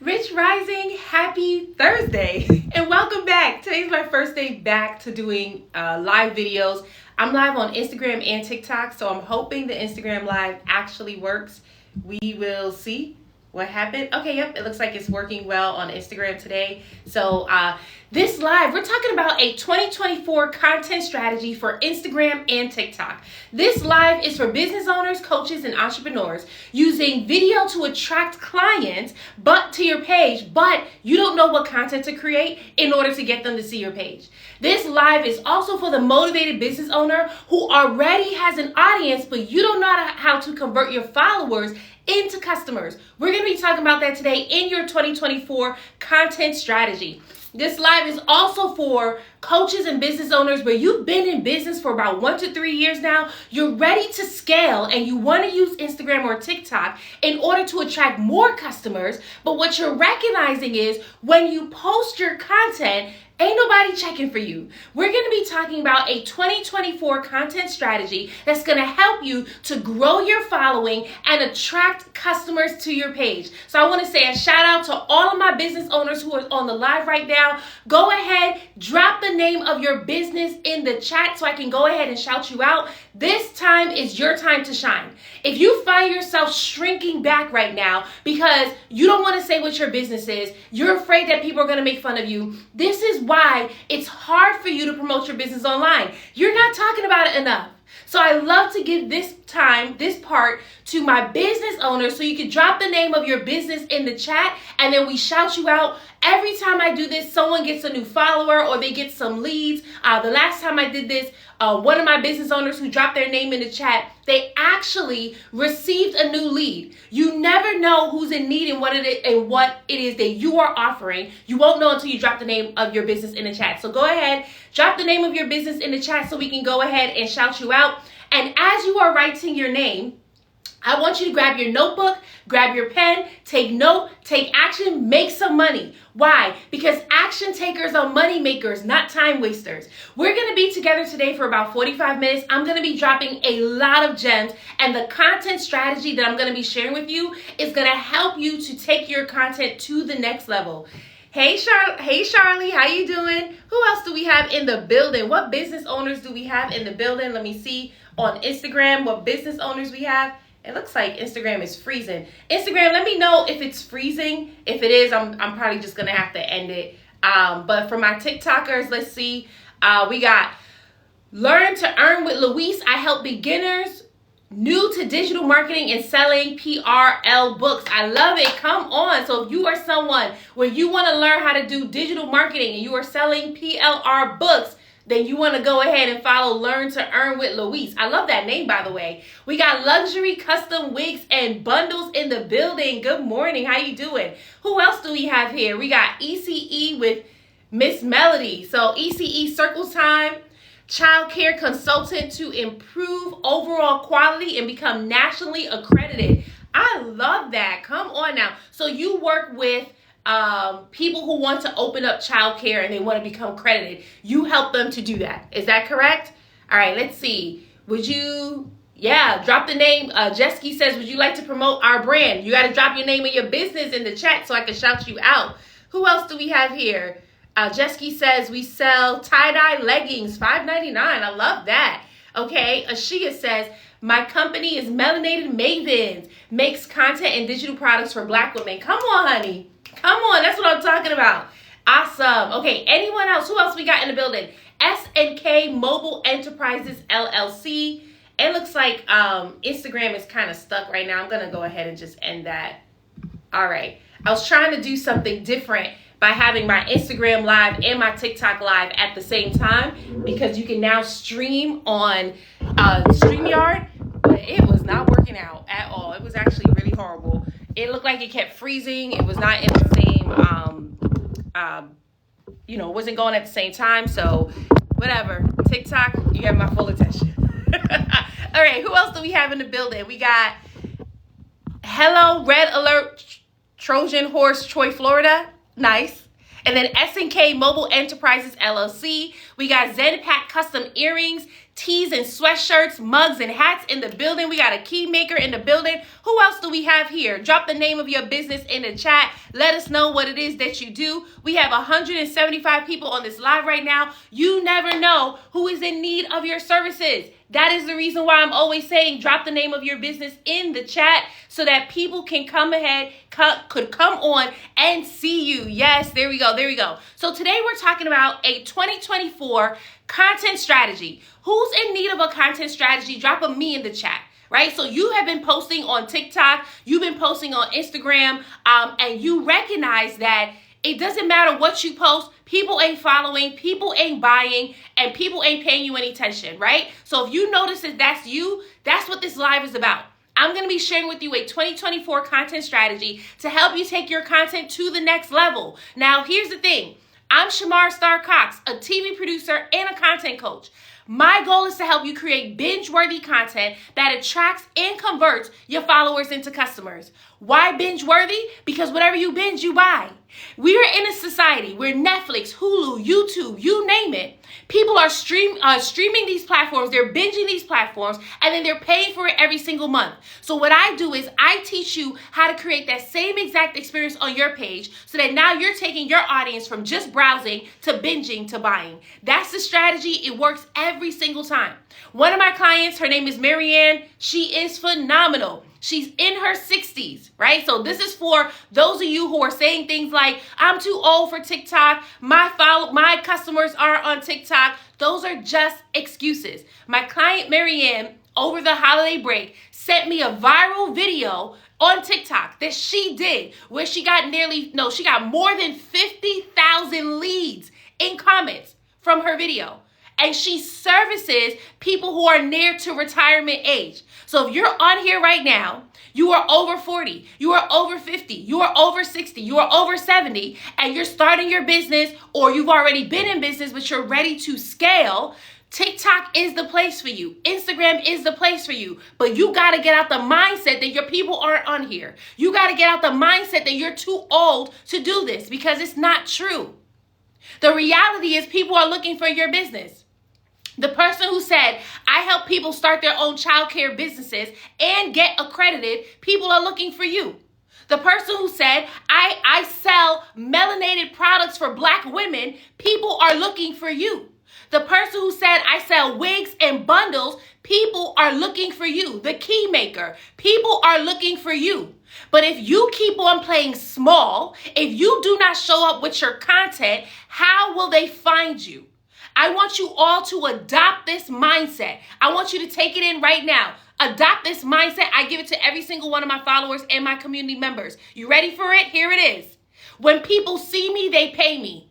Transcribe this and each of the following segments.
Rich Rising, happy Thursday, and welcome back. Today's my first day back to doing live videos. I'm live on Instagram and TikTok, so I'm hoping the Instagram live actually works. We will see what happened. Okay, yep, it looks like it's working well on Instagram today. So this live, we're talking about a 2024 content strategy for Instagram and TikTok. This live is for business owners, coaches, and entrepreneurs using video to attract clients to your page, but you don't know what content to create in order to get them to see your page. This live is also for the motivated business owner who already has an audience, but you don't know how to convert your followers into customers. We're going to be talking about that today in your 2024 content strategy. This live is also for coaches and business owners where you've been in business for about 1 to 3 years now. You're ready to scale and you want to use Instagram or TikTok in order to attract more customers. But what you're recognizing is when you post your content, ain't nobody checking for you. We're going to be talking about a 2024 content strategy that's going to help you to grow your following and attract customers to your page. So I want to say a shout out to all of my business owners who are on the live right now. Go ahead, drop the name of your business in the chat so I can go ahead and shout you out. This time is your time to shine. If you find yourself shrinking back right now because you don't want to say what your business is, you're afraid that people are going to make fun of you, this is why it's hard for you to promote your business online. You're not talking about it enough. So I love to give this part to my business owners so you can drop the name of your business in the chat and then we shout you out. Every time I do this, someone gets a new follower or they get some leads. The last time I did this, one of my business owners who dropped their name in the chat, they actually received a new lead. You never know who's in need and what it is that you are offering. You won't know until you drop the name of your business in the chat. So go ahead, drop the name of your business in the chat so we can go ahead and shout you out. And as you are writing your name, I want you to grab your notebook, grab your pen, take note, take action, make some money. Why? Because action takers are money makers, not time wasters. We're going to be together today for about 45 minutes. I'm going to be dropping a lot of gems, and the content strategy that I'm going to be sharing with you is going to help you to take your content to the next level. Hey, Charlie, how you doing? Who else do we have in the building? What business owners do we have in the building? Let me see on Instagram what business owners we have. It looks like Instagram is freezing. Instagram, let me know if it's freezing. If it is, I'm probably just going to have to end it. But for my TikTokers, let's see. We got Learn to Earn with Luis. I help beginners new to digital marketing and selling PRL books. I love it. Come on. So if you are someone where you want to learn how to do digital marketing and you are selling PLR books, then you want to go ahead and follow Learn to Earn with Luis. I love that name, by the way. We got luxury custom wigs and bundles in the building. Good morning. How you doing? Who else do we have here? We got ECE with Miss Melody. So ECE Circle Time, child care consultant to improve overall quality and become nationally accredited. I love that. Come on now. So you work with people who want to open up childcare and they want to become accredited. You help them to do that. Is that correct? All right, let's see. Would you, drop the name. Jesky says, would you like to promote our brand? You got to drop your name and your business in the chat so I can shout you out. Who else do we have here? Jesky says, we sell tie-dye leggings, $5.99. I love that. Okay, Ashia says, my company is Melanated Mavens, makes content and digital products for Black women. Come on, honey. Come on, that's what I'm talking about. Awesome. Okay, anyone else? Who else we got in the building? S&K Mobile Enterprises, LLC. It looks like Instagram is kind of stuck right now. I'm going to go ahead and just end that. All right. I was trying to do something different by having my Instagram live and my TikTok live at the same time because you can now stream on StreamYard, but it was not working out at all. It was actually really horrible. It looked like it kept freezing. It was not in the same, it wasn't going at the same time. So whatever. TikTok, you have my full attention. All right. Who else do we have in the building? We got Hello Red Alert Trojan Horse Troy, Florida. Nice. And then S&K Mobile Enterprises, LLC. We got Zen Pack Custom Earrings, tees and sweatshirts, mugs and hats in the building. We got a key maker in the building. Who else do we have here? Drop the name of your business in the chat. Let us know what it is that you do. We have 175 people on this live right now. You never know who is in need of your services. That is the reason why I'm always saying drop the name of your business in the chat so that people can come ahead, could come on and see you. Yes, there we go. There we go. So today we're talking about a 2024 content strategy. Who's in need of a content strategy? Drop a me in the chat. Right? So you have been posting on TikTok, you've been posting on Instagram, and you recognize that it doesn't matter what you post, people ain't following, people ain't buying, and people ain't paying you any attention, right? So if you notice that that's you, that's what this live is about. I'm going to be sharing with you a 2024 content strategy to help you take your content to the next level. Now, here's the thing. I'm Shamar Star Cox, a TV producer and a content coach. My goal is to help you create binge-worthy content that attracts and converts your followers into customers. Why binge-worthy? Because whatever you binge, you buy. We are in a society where Netflix, Hulu, YouTube, you name it, people are streaming these platforms, they're binging these platforms, and then they're paying for it every single month. So what I do is I teach you how to create that same exact experience on your page so that now you're taking your audience from just browsing to binging to buying. That's the strategy. It works every single time. One of my clients, her name is Marianne. She is phenomenal. She's in her 60s, right? So this is for those of you who are saying things like, I'm too old for TikTok. My customers are on TikTok. Those are just excuses. My client, Marianne, over the holiday break, sent me a viral video on TikTok that she did where she got more than 50,000 leads in comments from her video. And she services people who are near to retirement age. So if you're on here right now, you are over 40, you are over 50, you are over 60, you are over 70, and you're starting your business or you've already been in business, but you're ready to scale, TikTok is the place for you. Instagram is the place for you. But you got to get out the mindset that your people aren't on here. You got to get out the mindset that you're too old to do this because it's not true. The reality is people are looking for your business. The person who said, I help people start their own childcare businesses and get accredited, people are looking for you. The person who said, I sell melanated products for Black women, people are looking for you. The person who said, I sell wigs and bundles, people are looking for you. The key maker, people are looking for you. But if you keep on playing small, if you do not show up with your content, how will they find you? I want you all to adopt this mindset. I want you to take it in right now. Adopt this mindset. I give it to every single one of my followers and my community members. You ready for it? Here it is. When people see me, they pay me.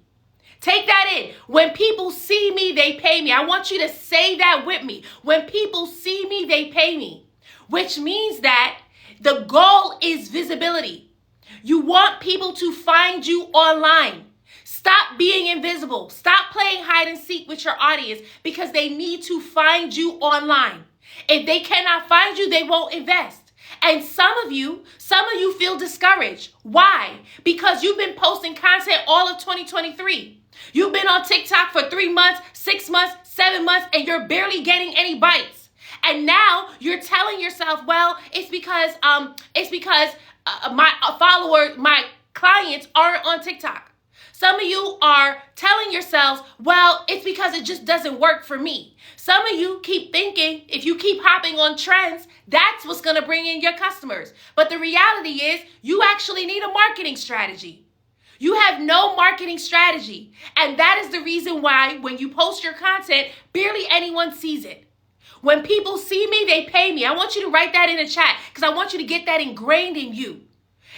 Take that in. When people see me, they pay me. I want you to say that with me. When people see me, they pay me. Which means that the goal is visibility. You want people to find you online. Stop being invisible. Stop playing hide and seek with your audience because they need to find you online. If they cannot find you, they won't invest. And some of you feel discouraged. Why? Because you've been posting content all of 2023. You've been on TikTok for 3 months, 6 months, 7 months, and you're barely getting any bites. And now you're telling yourself, well, it's because my clients aren't on TikTok. Some of you are telling yourselves, well, it's because it just doesn't work for me. Some of you keep thinking if you keep hopping on trends, that's what's going to bring in your customers. But the reality is you actually need a marketing strategy. You have no marketing strategy. And that is the reason why when you post your content, barely anyone sees it. When people see me, they pay me. I want you to write that in the chat because I want you to get that ingrained in you.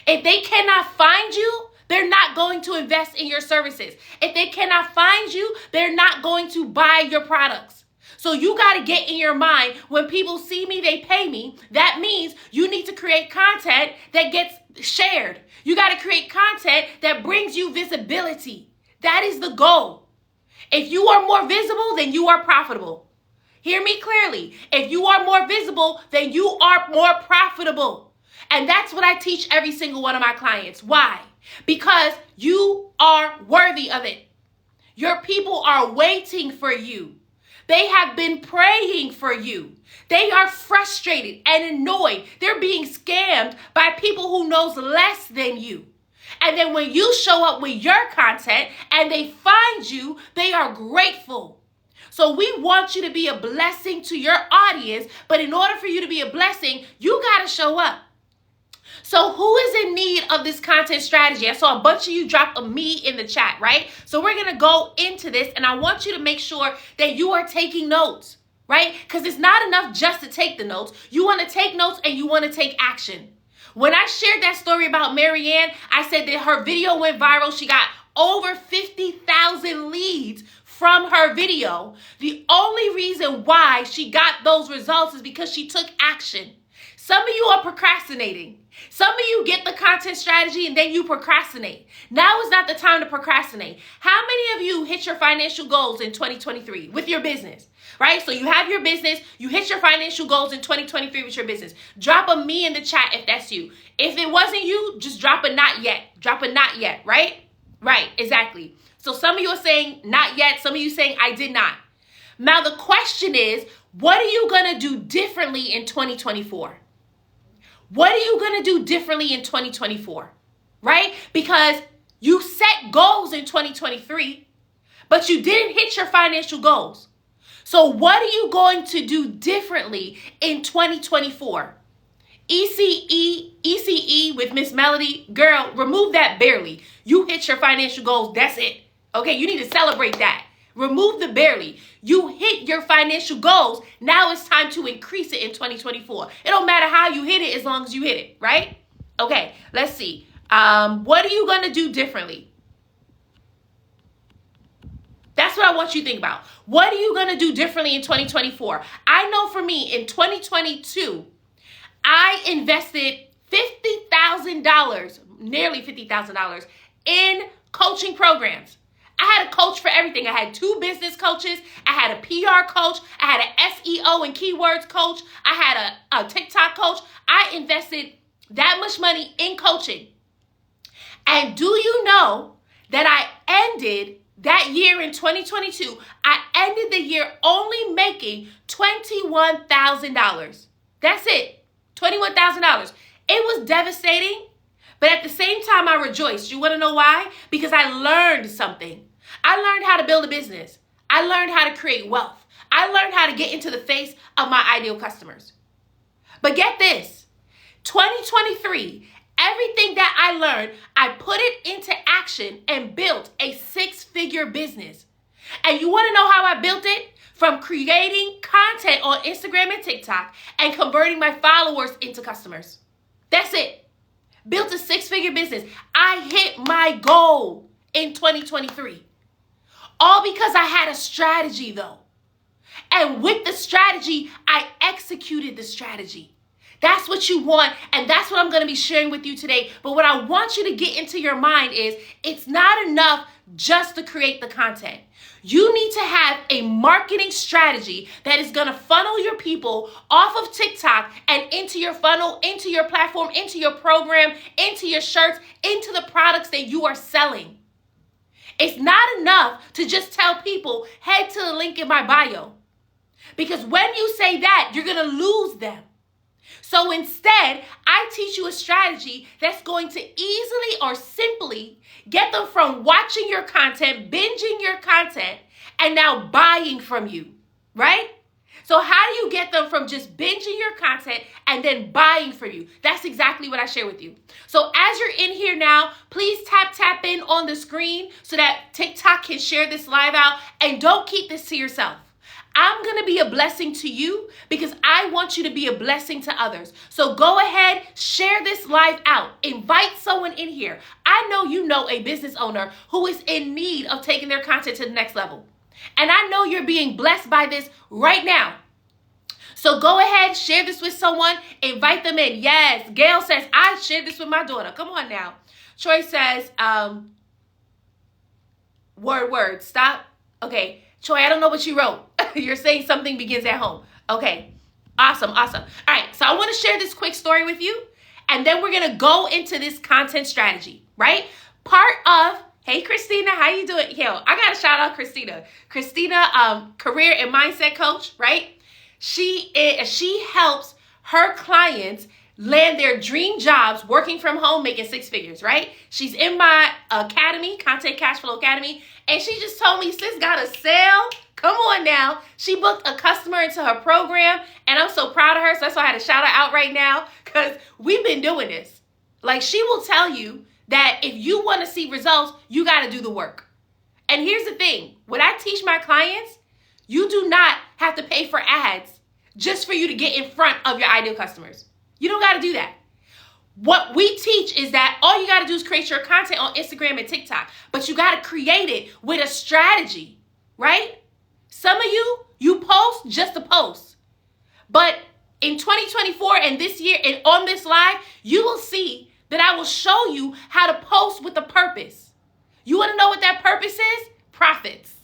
If they cannot find you, they're not going to invest in your services. If they cannot find you, they're not going to buy your products. So you got to get in your mind, when people see me, they pay me. That means you need to create content that gets shared. You got to create content that brings you visibility. That is the goal. If you are more visible, then you are profitable. Hear me clearly. If you are more visible, then you are more profitable. And that's what I teach every single one of my clients. Why? Because you are worthy of it. Your people are waiting for you. They have been praying for you. They are frustrated and annoyed. They're being scammed by people who knows less than you. And then when you show up with your content and they find you, they are grateful. So we want you to be a blessing to your audience, but in order for you to be a blessing, you got to show up. So who is in need of this content strategy? I saw a bunch of you drop a me in the chat, right? So we're going to go into this, and I want you to make sure that you are taking notes, right? Because it's not enough just to take the notes. You want to take notes and you want to take action. When I shared that story about Marianne, I said that her video went viral. She got over 50,000 leads from her video. The only reason why she got those results is because she took action. Some of you are procrastinating. Some of you get the content strategy and then you procrastinate. Now is not the time to procrastinate. How many of you hit your financial goals in 2023 with your business? Right? So you have your business, you hit your financial goals in 2023 with your business. Drop a me in the chat if that's you. If it wasn't you, just drop a not yet. Drop a not yet, right? Right, exactly. So some of you are saying not yet, some of you saying I did not. Now the question is, what are you going to do differently in 2024? What are you going to do differently in 2024? Right? Because you set goals in 2023, but you didn't hit your financial goals. So what are you going to do differently in 2024? ECE with Miss Melody, girl, remove that barely. You hit your financial goals, that's it. Okay, you need to celebrate that. Remove the barely. You hit your financial goals. Now it's time to increase it in 2024. It don't matter how you hit it as long as you hit it, right? Okay, let's see. What are you going to do differently? That's what I want you to think about. What are you going to do differently in 2024? I know for me, in 2022, I invested $50,000, nearly $50,000 in coaching programs. I had a coach for everything. I had 2 business coaches. I had a PR coach. I had an SEO and keywords coach. I had a TikTok coach. I invested that much money in coaching. And do you know that I ended that year in 2022, I ended the year only making $21,000. That's it. $21,000. It was devastating, but at the same time, I rejoiced. You want to know why? Because I learned something. I learned how to build a business. I learned how to create wealth. I learned how to get into the face of my ideal customers. But get this, 2023, everything that I learned, I put it into action and built a 6-figure business. And you want to know how I built it? From creating content on Instagram and TikTok and converting my followers into customers. That's it. Built a 6-figure business. I hit my goal in 2023. All because I had a strategy though. And with the strategy, I executed the strategy. That's what you want, and that's what I'm going to be sharing with you today. But what I want you to get into your mind is it's not enough just to create the content. You need to have a marketing strategy that is going to funnel your people off of TikTok and into your funnel, into your platform, into your program, into your shirts, into the products that you are selling. It's not enough to just tell people, head to the link in my bio. Because when you say that, you're going to lose them. So instead, I teach you a strategy that's going to easily or simply get them from watching your content, binging your content, and now buying from you, right? So how do you get them from just binging your content and then buying from you? That's exactly what I share with you. So as you're in here now, please tap in on the screen so that TikTok can share this live out, and don't keep this to yourself. I'm going to be a blessing to you because I want you to be a blessing to others. So go ahead, share this live out. Invite someone in here. I know you know a business owner who is in need of taking their content to the next level. And I know you're being blessed by this right now. So go ahead, share this with someone, invite them in. Yes, Gail says, I shared this with my daughter. Come on now. Troy says, word, stop. Okay. Troy, I don't know what you wrote. You're saying something begins at home. Okay, awesome. All right, so I want to share this quick story with you, and then we're going to go into this content strategy, right? Part of Hey, Christina, how you doing? Yo, I got to shout out Christina. Christina, career and mindset coach, right? She helps her clients land their dream jobs working from home, making six figures, right? She's in my academy, Content Cash Flow Academy, and she just told me, sis got a sale. Come on now. She booked a customer into her program, and I'm so proud of her. So that's why I had to shout her out right now, because we've been doing this. Like, she will tell you that if you want to see results, you got to do the work. And here's the thing. When I teach my clients, you do not have to pay for ads just for you to get in front of your ideal customers. You don't got to do that. What we teach is that all you got to do is create your content on Instagram and TikTok, but you got to create it with a strategy, right? Some of you post just to post. But in 2024 and this year and on this live, you will see that I will show you how to post with a purpose. You want to know what that purpose is? Profits.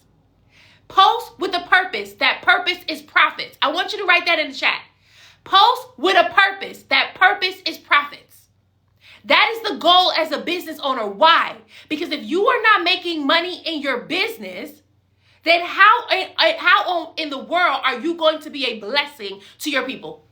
Post with a purpose. That purpose is profits. I want you to write that in the chat. Post with a purpose. That purpose is profits. That is the goal as a business owner. Why? Because if you are not making money in your business, then how in the world are you going to be a blessing to your people?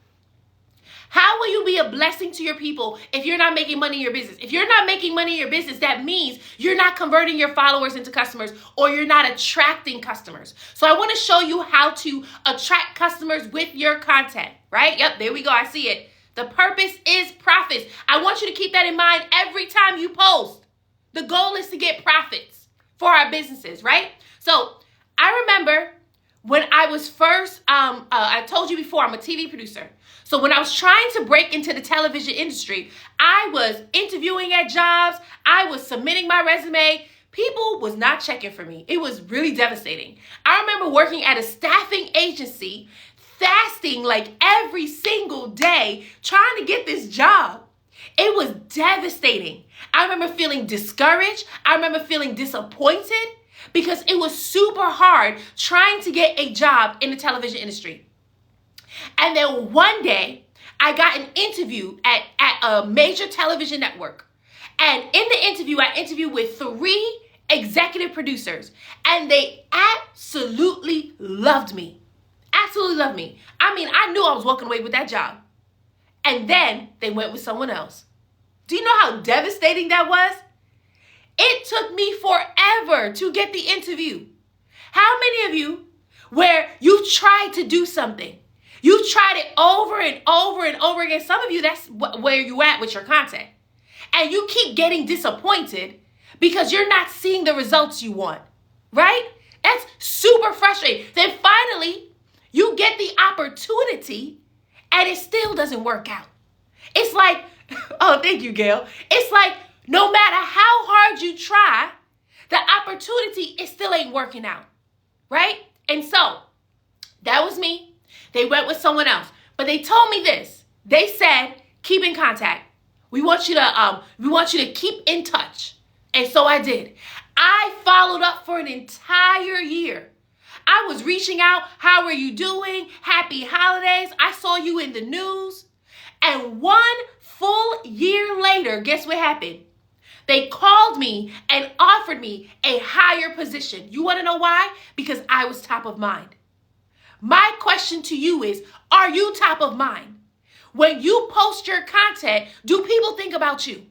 How will you be a blessing to your people if you're not making money in your business? If you're not making money in your business, that means you're not converting your followers into customers, or you're not attracting customers. So I want to show you how to attract customers with your content, right? Yep, there we go. I see it. The purpose is profits. I want you to keep that in mind every time you post. The goal is to get profits for our businesses, right? So I remember when I was first, I told you before, I'm a TV producer. So when I was trying to break into the television industry, I was interviewing at jobs. I was submitting my resume. People was not checking for me. It was really devastating. I remember working at a staffing agency, fasting like every single day, trying to get this job. It was devastating. I remember feeling discouraged. I remember feeling disappointed because it was super hard trying to get a job in the television industry. And then one day, I got an interview at a major television network. And in the interview, I interviewed with 3 executive producers. And they absolutely loved me. Absolutely loved me. I mean, I knew I was walking away with that job. And then they went with someone else. Do you know how devastating that was? It took me forever to get the interview. How many of you, where you tried to do something, you tried it over and over and over again. Some of you, that's where you at with your content. And you keep getting disappointed because you're not seeing the results you want, right? That's super frustrating. Then finally, you get the opportunity and it still doesn't work out. It's like, oh, thank you, Gail. It's like no matter how hard you try, the opportunity, it still ain't working out, right? And so that was me. They went with someone else. But they told me this. They said, keep in contact. We want you to keep in touch. And so I did. I followed up for an entire year. I was reaching out. How are you doing? Happy holidays. I saw you in the news. And 1 full year later, guess what happened? They called me and offered me a higher position. You want to know why? Because I was top of mind. My question to you is, are you top of mind? When you post your content, do people think about you?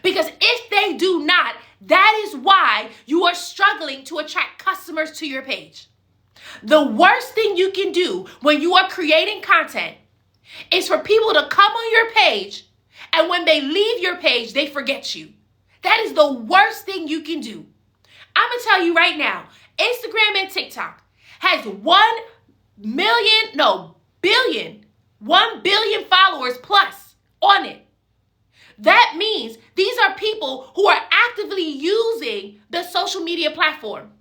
Because if they do not, that is why you are struggling to attract customers to your page. The worst thing you can do when you are creating content is for people to come on your page, and when they leave your page, they forget you. That is the worst thing you can do. I'm going to tell you right now, Instagram and TikTok has 1 billion followers plus on it. That means these are people who are actively using the social media platform.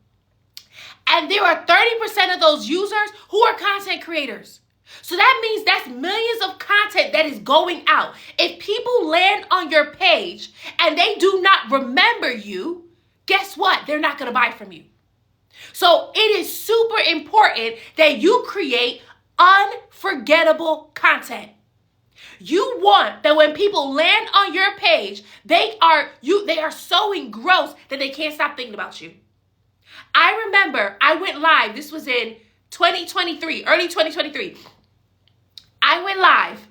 And there are 30% of those users who are content creators. So that means that's millions of content that is going out. If people land on your page and they do not remember you, guess what? They're not going to buy from you. So it is super important that you create unforgettable content. You want that when people land on your page, they are so engrossed that they can't stop thinking about you. I remember I went live. This was in 2023, early 2023. I went live,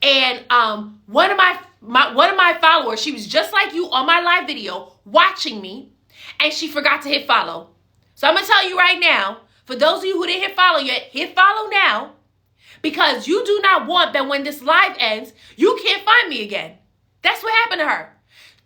and one of my followers, she was just like you on my live video watching me, and she forgot to hit follow. So I'm gonna tell you right now, for those of you who didn't hit follow yet, hit follow now, because you do not want that when this live ends, you can't find me again. That's what happened to her.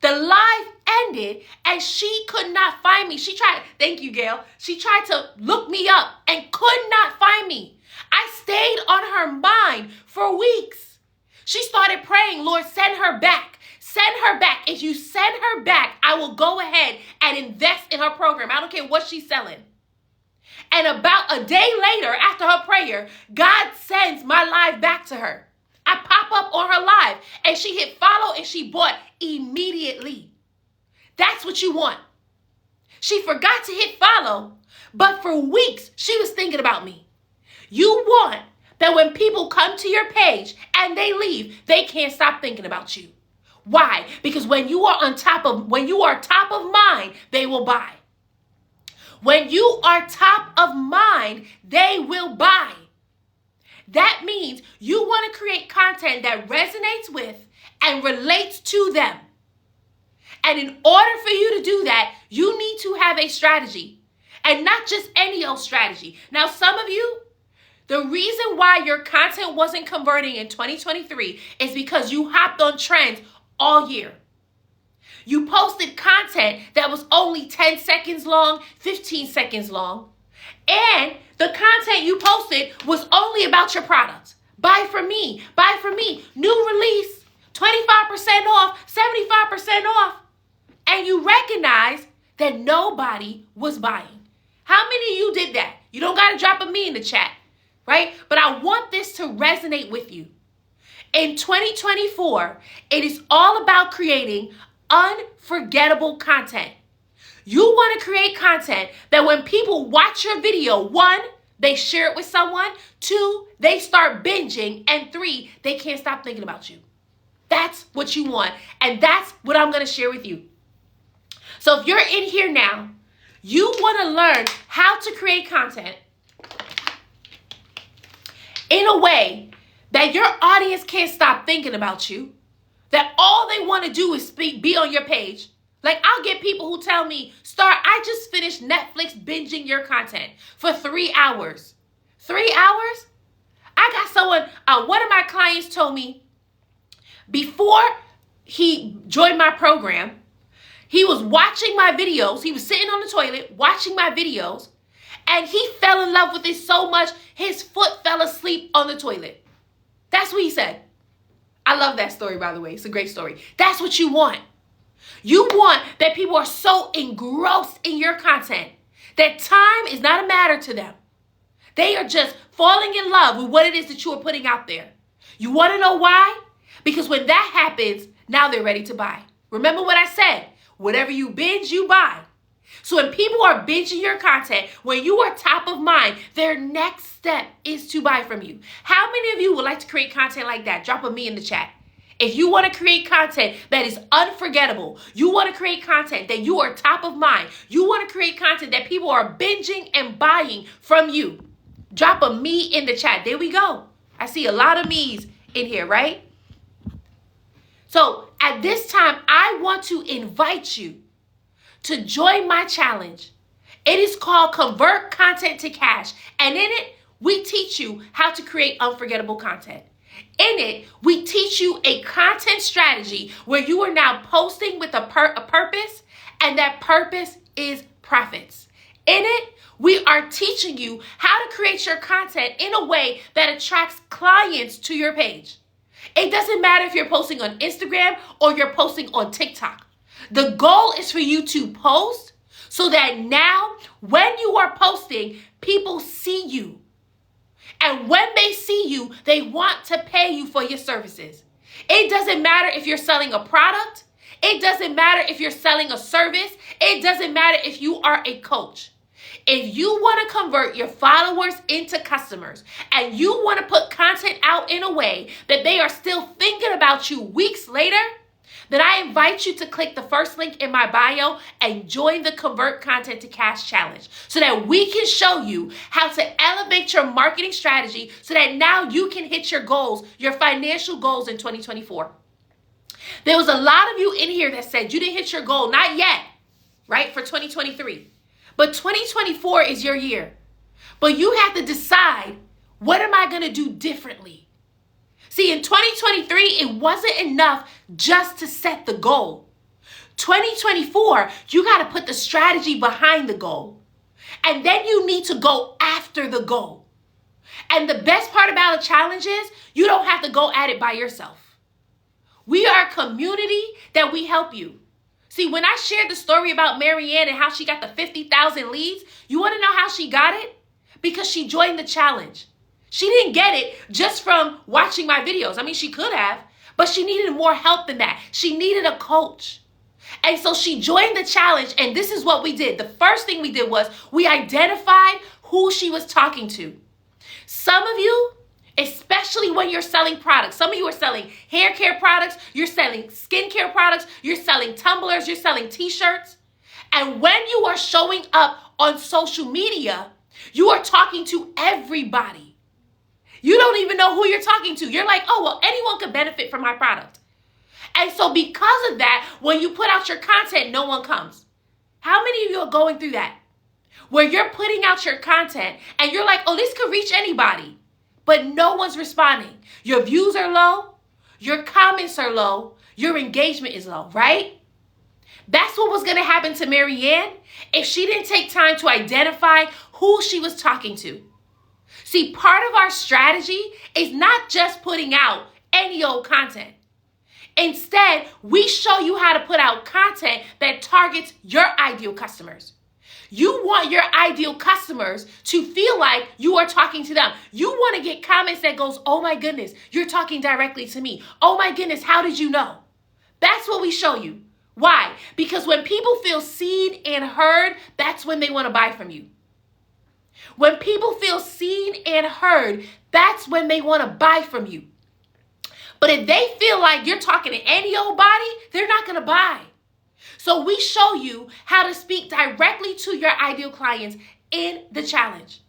The live ended and she could not find me. She tried, thank you, Gail. She tried to look me up and could not find me. I stayed on her mind for weeks. She started praying, Lord, send her back. Send her back. If you send her back, I will go ahead and invest in her program. I don't care what she's selling. And about a day later, after her prayer, God sends my live back to her. I pop up on her live and she hit follow and she bought immediately. That's what you want. She forgot to hit follow, but for weeks she was thinking about me. You want that when people come to your page and they leave, they can't stop thinking about you. Why? Because when you are top of mind, they will buy. When you are top of mind, they will buy. That means you want to create content that resonates with and relates to them. And in order for you to do that, you need to have a strategy. And not just any old strategy. Now, some of you, the reason why your content wasn't converting in 2023 is because you hopped on trends all year. You posted content that was only 10 seconds long, 15 seconds long. And the content you posted was only about your product. Buy from me, new release, 25% off, 75% off. And you recognize that nobody was buying. How many of you did that? You don't got to drop a me in the chat, right? But I want this to resonate with you. In 2024, it is all about creating unforgettable content. You want to create content that when people watch your video, 1, they share it with someone, 2, they start binging, and 3, they can't stop thinking about you. That's what you want, and that's what I'm going to share with you. So if you're in here now, you want to learn how to create content in a way that your audience can't stop thinking about you, that all they want to do is be on your page. Like, I'll get people who tell me, Star, I just finished Netflix binging your content for 3 hours. 3 hours? I got someone, one of my clients told me before he joined my program, he was watching my videos. He was sitting on the toilet watching my videos, and he fell in love with it so much, his foot fell asleep on the toilet. That's what he said. I love that story, by the way. It's a great story. That's what you want. You want that people are so engrossed in your content that time is not a matter to them. They are just falling in love with what it is that you are putting out there. You want to know why? Because when that happens, now they're ready to buy. Remember what I said? Whatever you binge, you buy. So when people are binging your content, when you are top of mind, their next step is to buy from you. How many of you would like to create content like that? Drop a me in the chat. If you want to create content that is unforgettable, you want to create content that you are top of mind, you want to create content that people are binging and buying from you, drop a me in the chat. There we go. I see a lot of me's in here, right? So at this time, I want to invite you to join my challenge. It is called Convert Content to Cash. And in it, we teach you how to create unforgettable content. In it, we teach you a content strategy where you are now posting with a purpose, and that purpose is profits. In it, we are teaching you how to create your content in a way that attracts clients to your page. It doesn't matter if you're posting on Instagram or you're posting on TikTok. The goal is for you to post so that now when you are posting, people see you. And when they see you, they want to pay you for your services. It doesn't matter if you're selling a product. It doesn't matter if you're selling a service. It doesn't matter if you are a coach. If you want to convert your followers into customers and you want to put content out in a way that they are still thinking about you weeks later, then I invite you to click the first link in my bio and join the Convert Content to Cash Challenge so that we can show you how to elevate your marketing strategy so that now you can hit your goals, your financial goals in 2024. There was a lot of you in here that said you didn't hit your goal, not yet, right, for 2023. But 2024 is your year. But you have to decide, what am I going to do differently? See, in 2023, it wasn't enough just to set the goal. 2024, you got to put the strategy behind the goal. And then you need to go after the goal. And the best part about a challenge is you don't have to go at it by yourself. We are a community that we help you. See, when I shared the story about Marianne and how she got the 50,000 leads, you want to know how she got it? Because she joined the challenge. She didn't get it just from watching my videos. I mean, she could have, but she needed more help than that. She needed a coach. And so she joined the challenge, and this is what we did. The first thing we did was we identified who she was talking to. Some of you, especially when you're selling products. Some of you are selling hair care products. You're selling skincare products. You're selling tumblers. You're selling t-shirts. And when you are showing up on social media, you are talking to everybody. You don't even know who you're talking to. You're like, oh, well, anyone could benefit from my product. And so because of that, when you put out your content, no one comes. How many of you are going through that? Where you're putting out your content and you're like, oh, this could reach anybody. But no one's responding. Your views are low. Your comments are low. Your engagement is low, right? That's what was going to happen to Marianne if she didn't take time to identify who she was talking to. See, part of our strategy is not just putting out any old content. Instead, we show you how to put out content that targets your ideal customers. You want your ideal customers to feel like you are talking to them. You want to get comments that goes, oh my goodness, you're talking directly to me. Oh my goodness, how did you know? That's what we show you. Why? Because when people feel seen and heard, that's when they want to buy from you. When people feel seen and heard, that's when they want to buy from you. But if they feel like you're talking to any old body, they're not going to buy. So we show you how to speak directly to your ideal clients in the challenge.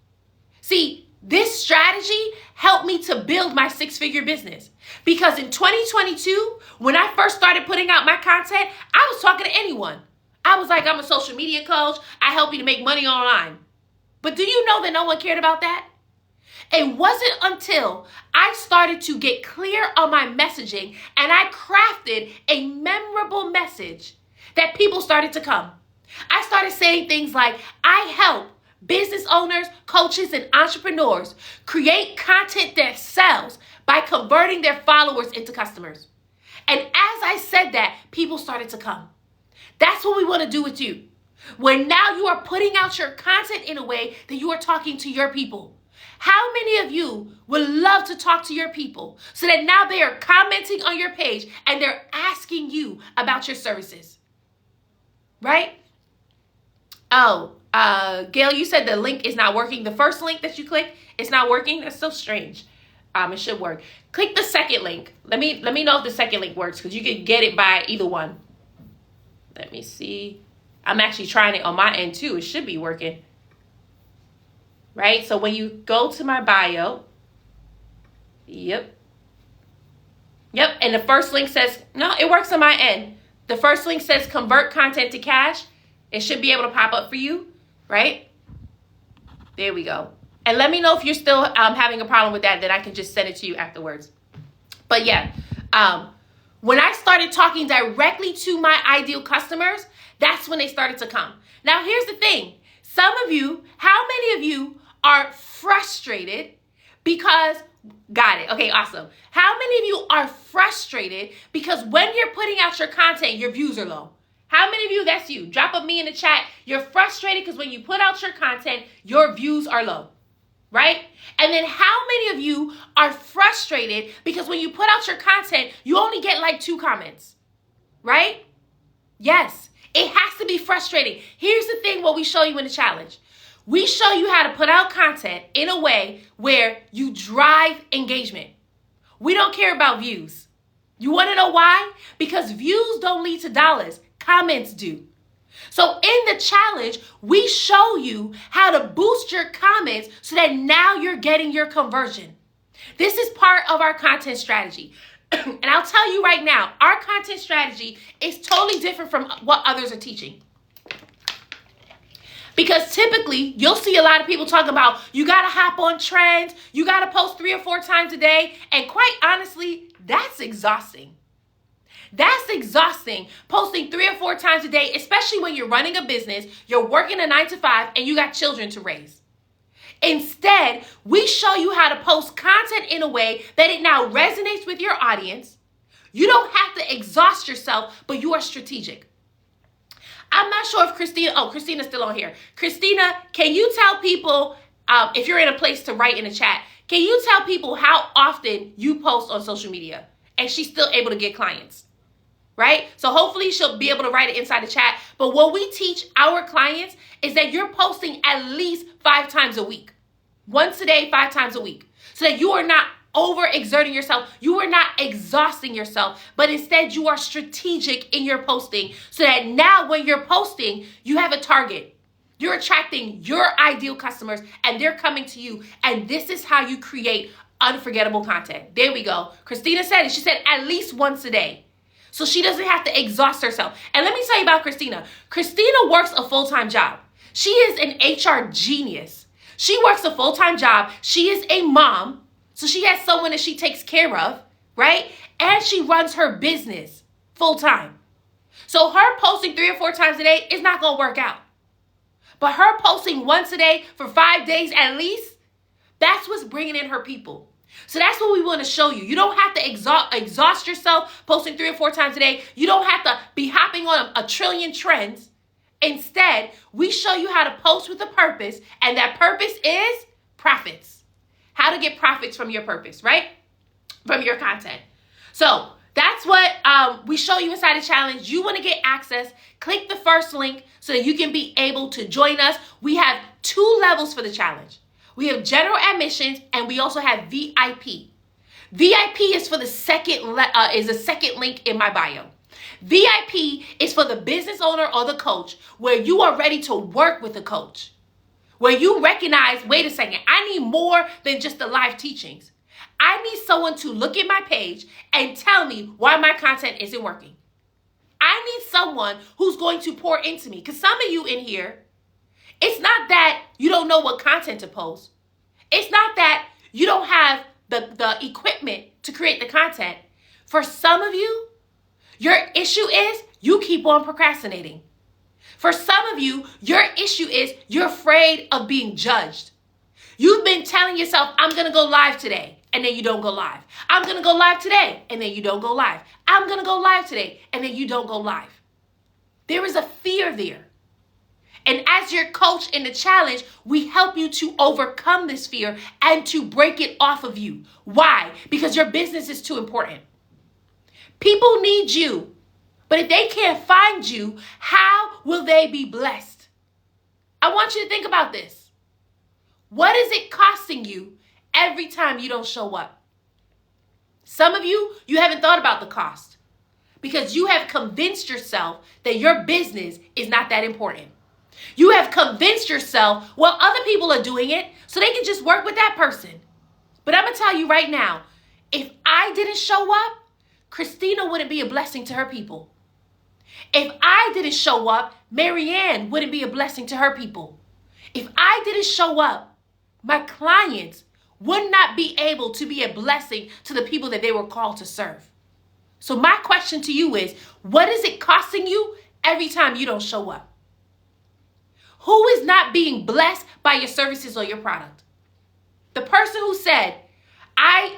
See, this strategy helped me to build my six-figure business. Because in 2022, when I first started putting out my content, I was talking to anyone. I was like, I'm a social media coach. I help you to make money online. But do you know that no one cared about that? It wasn't until I started to get clear on my messaging and I crafted a memorable message that people started to come. I started saying things like, I help business owners, coaches, and entrepreneurs create content that sells by converting their followers into customers. And as I said that, people started to come. That's what we want to do with you. When now you are putting out your content in a way that you are talking to your people. How many of you would love to talk to your people so that now they are commenting on your page and they're asking you about your services? Right? Oh, Gail, you said the link is not working. The first link that you click is not working. That's so strange. It should work. Click the second link. Let me know if the second link works because you can get it by either one. Let me see. I'm actually trying it on my end too. It should be working. Right? So when you go to my bio, yep. And the first link says, no, it works on my end. The first link says convert content to cash. It should be able to pop up for you, right? There we go. And let me know if you're still having a problem with that, then I can just send it to you afterwards. But yeah, when I started talking directly to my ideal customers, that's when they started to come. Now, here's the thing. Some of you, how many of you are frustrated because, got it. Okay, awesome. How many of you are frustrated because when you're putting out your content, your views are low? How many of you, that's you, drop a me in the chat. You're frustrated because when you put out your content, your views are low, right? And then how many of you are frustrated because when you put out your content, you only get like 2 comments, right? Yes, it has to be frustrating. Here's the thing, what we show you in the challenge. We show you how to put out content in a way where you drive engagement. We don't care about views. You want to know why? Because views don't lead to dollars. Comments do. So in the challenge, we show you how to boost your comments so that now you're getting your conversion. This is part of our content strategy. And I'll tell you right now, our content strategy is totally different from what others are teaching. Because typically, you'll see a lot of people talk about, you got to hop on trends, you got to post 3 or 4 times a day. And quite honestly, that's exhausting. That's exhausting, posting 3 or 4 times a day, especially when you're running a business, you're working a 9 to 5, and you got children to raise. Instead, we show you how to post content in a way that it now resonates with your audience. You don't have to exhaust yourself, but you are strategic. I'm not sure if Christina's still on here. Christina, can you tell people, if you're in a place to write in the chat, can you tell people how often you post on social media? And she's still able to get clients, right? So hopefully she'll be able to write it inside the chat. But what we teach our clients is that you're posting at least 5 times a week. Once a day, 5 times a week. So that you are not overexerting yourself. You are not exhausting yourself, but instead you are strategic in your posting so that now when you're posting, you have a target. You're attracting your ideal customers and they're coming to you. And this is how you create unforgettable content. There we go. Christina said it. She said at least once a day. So she doesn't have to exhaust herself. And let me tell you about Christina. Christina works a full-time job. She is an HR genius. She works a full-time job. She is a mom. So she has someone that she takes care of, right? And she runs her business full-time. So her posting 3 or 4 times a day is not going to work out. But her posting once a day for 5 days at least, that's what's bringing in her people. So that's what we want to show you. You don't have to exhaust yourself posting 3 or 4 times a day. You don't have to be hopping on a trillion trends. Instead, we show you how to post with a purpose, and that purpose is profits. How to get profits from your purpose, right? From your content. So that's what we show you inside the challenge. You want to get access, click the first link so that you can be able to join us. We have 2 levels for the challenge. We have general admissions and we also have VIP. VIP is for the second link in my bio. VIP is for the business owner or the coach where you are ready to work with a coach. Where you recognize, wait a second, I need more than just the live teachings. I need someone to look at my page and tell me why my content isn't working. I need someone who's going to pour into me. Because some of you in here, it's not that you don't know what content to post. It's not that you don't have the equipment to create the content. For some of you, your issue is you keep on procrastinating. For some of you, your issue is you're afraid of being judged. You've been telling yourself, I'm going to go live today, and then you don't go live. I'm going to go live today, and then you don't go live. I'm going to go live today, and then you don't go live. There is a fear there. And as your coach in the challenge, we help you to overcome this fear and to break it off of you. Why? Because your business is too important. People need you. But if they can't find you, how will they be blessed? I want you to think about this. What is it costing you every time you don't show up? Some of you haven't thought about the cost because you have convinced yourself that your business is not that important. You have convinced yourself, well, other people are doing it, so they can just work with that person. But I'm going to tell you right now, if I didn't show up, Christina wouldn't be a blessing to her people. If I didn't show up, Marianne wouldn't be a blessing to her people. If I didn't show up, my clients would not be able to be a blessing to the people that they were called to serve. So my question to you is, what is it costing you every time you don't show up? Who is not being blessed by your services or your product? The person who said, I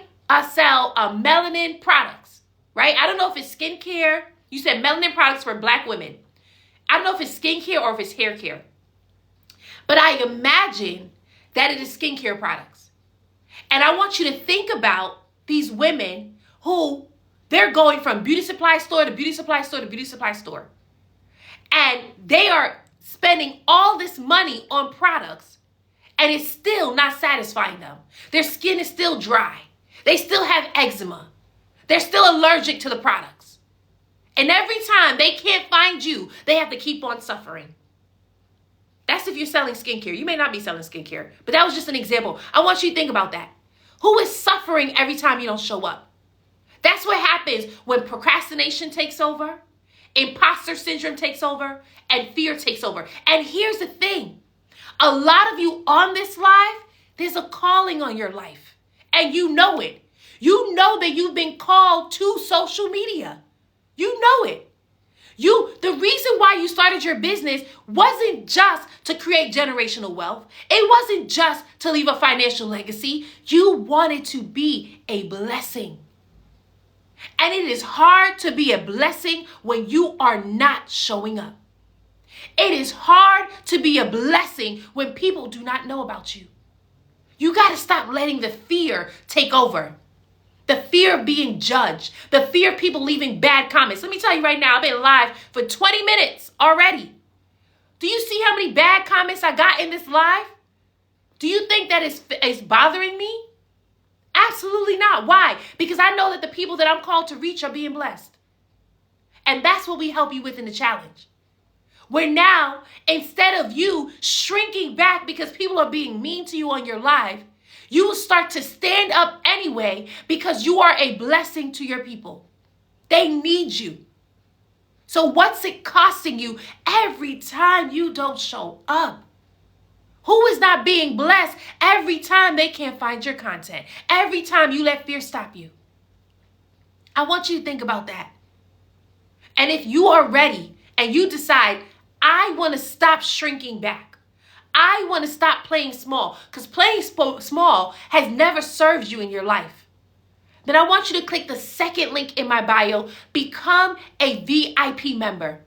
sell melanin products, right? I don't know if it's skincare. You said melanin products for Black women. I don't know if it's skincare or if it's hair care. But I imagine that it is skincare products. And I want you to think about these women who they're going from beauty supply store to beauty supply store to beauty supply store. And they are spending all this money on products and it's still not satisfying them. Their skin is still dry. They still have eczema. They're still allergic to the products. And every time they can't find you, they have to keep on suffering. That's if you're selling skincare. You may not be selling skincare, but that was just an example. I want you to think about that. Who is suffering every time you don't show up? That's what happens when procrastination takes over, imposter syndrome takes over, and fear takes over. And here's the thing. A lot of you on this live, there's a calling on your life, and you know it. You know that you've been called to social media. You know it. The reason why you started your business wasn't just to create generational wealth. It wasn't just to leave a financial legacy. You wanted to be a blessing. And it is hard to be a blessing when you are not showing up. It is hard to be a blessing when people do not know about you. You got to stop letting the fear take over. The fear of being judged. The fear of people leaving bad comments. Let me tell you right now, I've been live for 20 minutes already. Do you see how many bad comments I got in this live? Do you think that is bothering me? Absolutely not. Why? Because I know that the people that I'm called to reach are being blessed. And that's what we help you with in the challenge. Where now, instead of you shrinking back because people are being mean to you on your live, you will start to stand up anyway because you are a blessing to your people. They need you. So what's it costing you every time you don't show up? Who is not being blessed every time they can't find your content? Every time you let fear stop you? I want you to think about that. And if you are ready and you decide, I want to stop shrinking back. I want to stop playing small, because playing small has never served you in your life. Then I want you to click the second link in my bio, become a VIP member.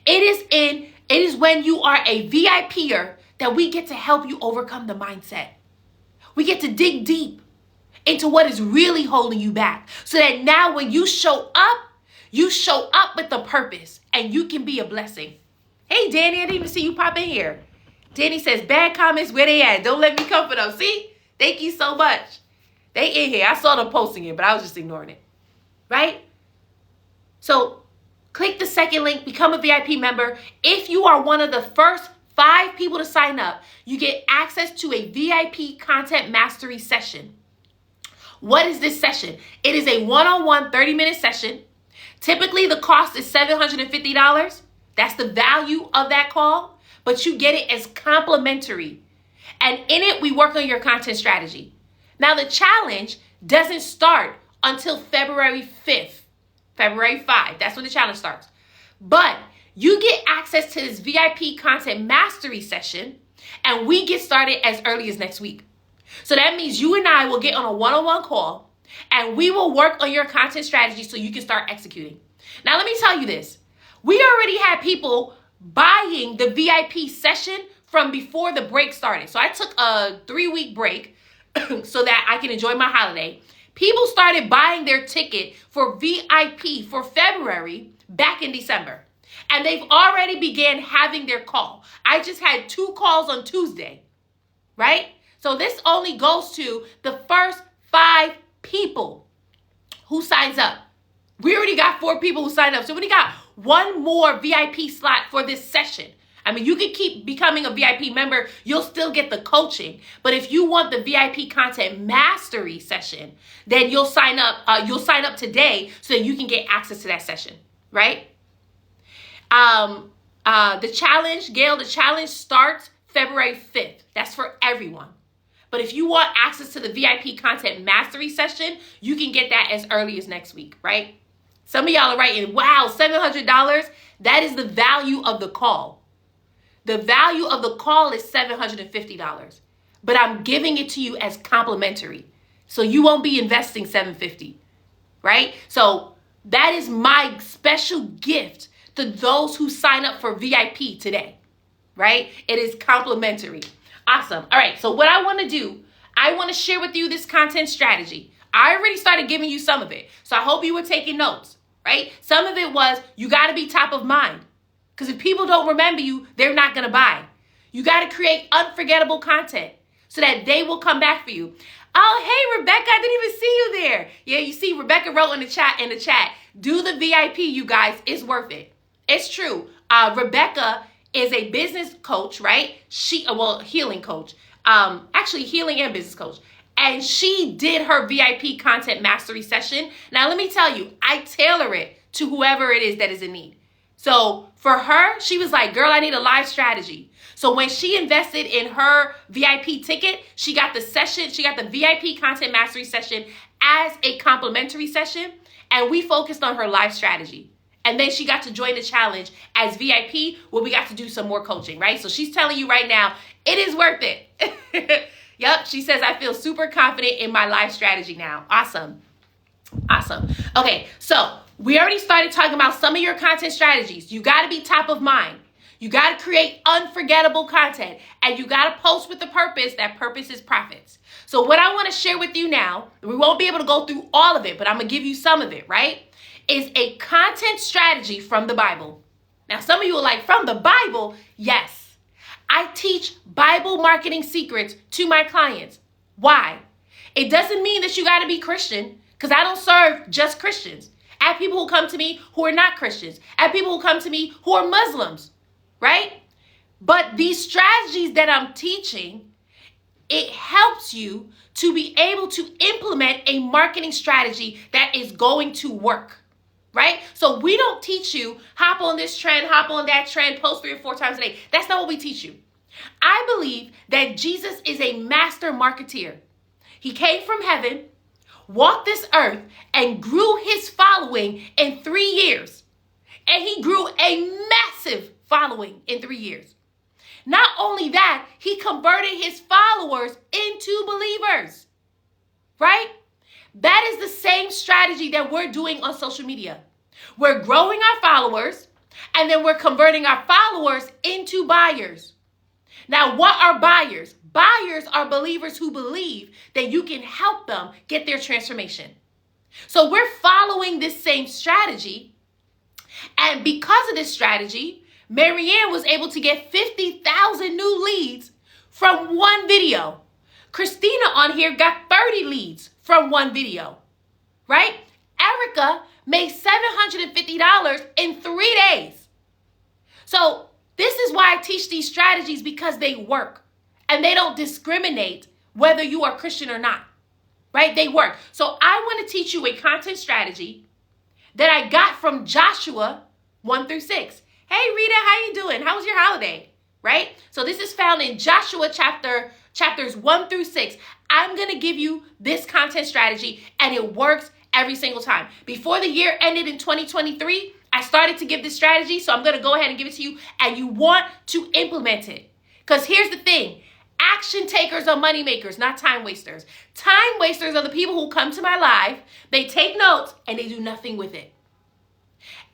It is when you are a VIPer that we get to help you overcome the mindset. We get to dig deep into what is really holding you back, so that now when you show up with a purpose and you can be a blessing. Hey, Danny, I didn't even see you pop in here. Danny says, bad comments, where they at? Don't let me come for them. See? Thank you so much. They in here. I saw them posting it, but I was just ignoring it. Right? So click the second link, become a VIP member. If you are one of the first 5 people to sign up, you get access to a VIP content mastery session. What is this session? It is a one-on-one 30-minute session. Typically, the cost is $750. That's the value of that call, but you get it as complimentary. And in it, we work on your content strategy. Now, the challenge doesn't start until February 5th, February 5. That's when the challenge starts. But you get access to this VIP content mastery session, and we get started as early as next week. So that means you and I will get on a one-on-one call, and we will work on your content strategy so you can start executing. Now, let me tell you this. We already had people buying the VIP session from before the break started. So I took a 3-week break so that I can enjoy my holiday. People started buying their ticket for VIP for February back in December. And they've already began having their call. I just had 2 calls on Tuesday, right? So this only goes to the first 5 people who signs up. We already got 4 people who signed up. So we already got 1 more VIP slot for this session. I mean, you can keep becoming a VIP member. You'll still get the coaching. But if you want the VIP content mastery session, then you'll sign up. You'll sign up today so that you can get access to that session, right? The challenge, Gail, the challenge starts February 5th. That's for everyone. But if you want access to the VIP content mastery session, you can get that as early as next week, right? Some of y'all are writing, wow, $700. That is the value of the call. The value of the call is $750, but I'm giving it to you as complimentary. So you won't be investing $750, right? So that is my special gift to those who sign up for VIP today, right? It is complimentary. Awesome. All right. So what I want to do, I want to share with you this content strategy. I already started giving you some of it. So I hope you were taking notes, right? Some of it was you got to be top of mind. Because if people don't remember you, they're not going to buy. You got to create unforgettable content so that they will come back for you. Oh, hey, Rebecca, I didn't even see you there. Yeah, you see, Rebecca wrote in the chat, do the VIP, you guys. It's worth it. It's true. Rebecca is a business coach, right? Healing coach. Actually, healing and business coach. And she did her VIP content mastery session. Now, let me tell you, I tailor it to whoever it is that is in need. So for her, she was like, girl, I need a live strategy. So when she invested in her VIP ticket, she got the VIP content mastery session as a complimentary session. And we focused on her live strategy. And then she got to join the challenge as VIP, where we got to do some more coaching, right? So she's telling you right now, it is worth it. Yep, she says, I feel super confident in my life strategy now. Awesome. Okay, so we already started talking about some of your content strategies. You got to be top of mind. You got to create unforgettable content. And you got to post with the purpose. That purpose is profits. So what I want to share with you now, we won't be able to go through all of it, but I'm going to give you some of it, right? Is a content strategy from the Bible. Now, some of you are like, from the Bible? Yes. I teach Bible marketing secrets to my clients. Why? It doesn't mean that you got to be Christian, because I don't serve just Christians. I have people who come to me who are not Christians. I have people who come to me who are Muslims, right? But these strategies that I'm teaching, it helps you to be able to implement a marketing strategy that is going to work. Right? So we don't teach you, hop on this trend, hop on that trend, post 3 or 4 times a day. That's not what we teach you. I believe that Jesus is a master marketeer. He came from heaven, walked this earth, and grew his following in 3 years. And he grew a massive following in 3 years. Not only that, he converted his followers into believers. Right? That is the same strategy that we're doing on social media. We're growing our followers, and then we're converting our followers into buyers. Now, what are buyers? Buyers are believers who believe that you can help them get their transformation. So we're following this same strategy. And because of this strategy, Marianne was able to get 50,000 new leads from one video. Christina on here got 30 leads from one video, right? Erica made $750 in 3 days. So this is why I teach these strategies, because they work and they don't discriminate whether you are Christian or not, right? They work. So I want to teach you a content strategy that I got from Joshua 1-6. Hey, Rita, how you doing? How was your holiday? Right? So this is found in Joshua chapters 1-6. I'm going to give you this content strategy, and it works every single time. Before the year ended in 2023, I started to give this strategy, so I'm going to go ahead and give it to you, and you want to implement it. Because here's the thing. Action takers are money makers, not time wasters. Time wasters are the people who come to my live, they take notes, and they do nothing with it.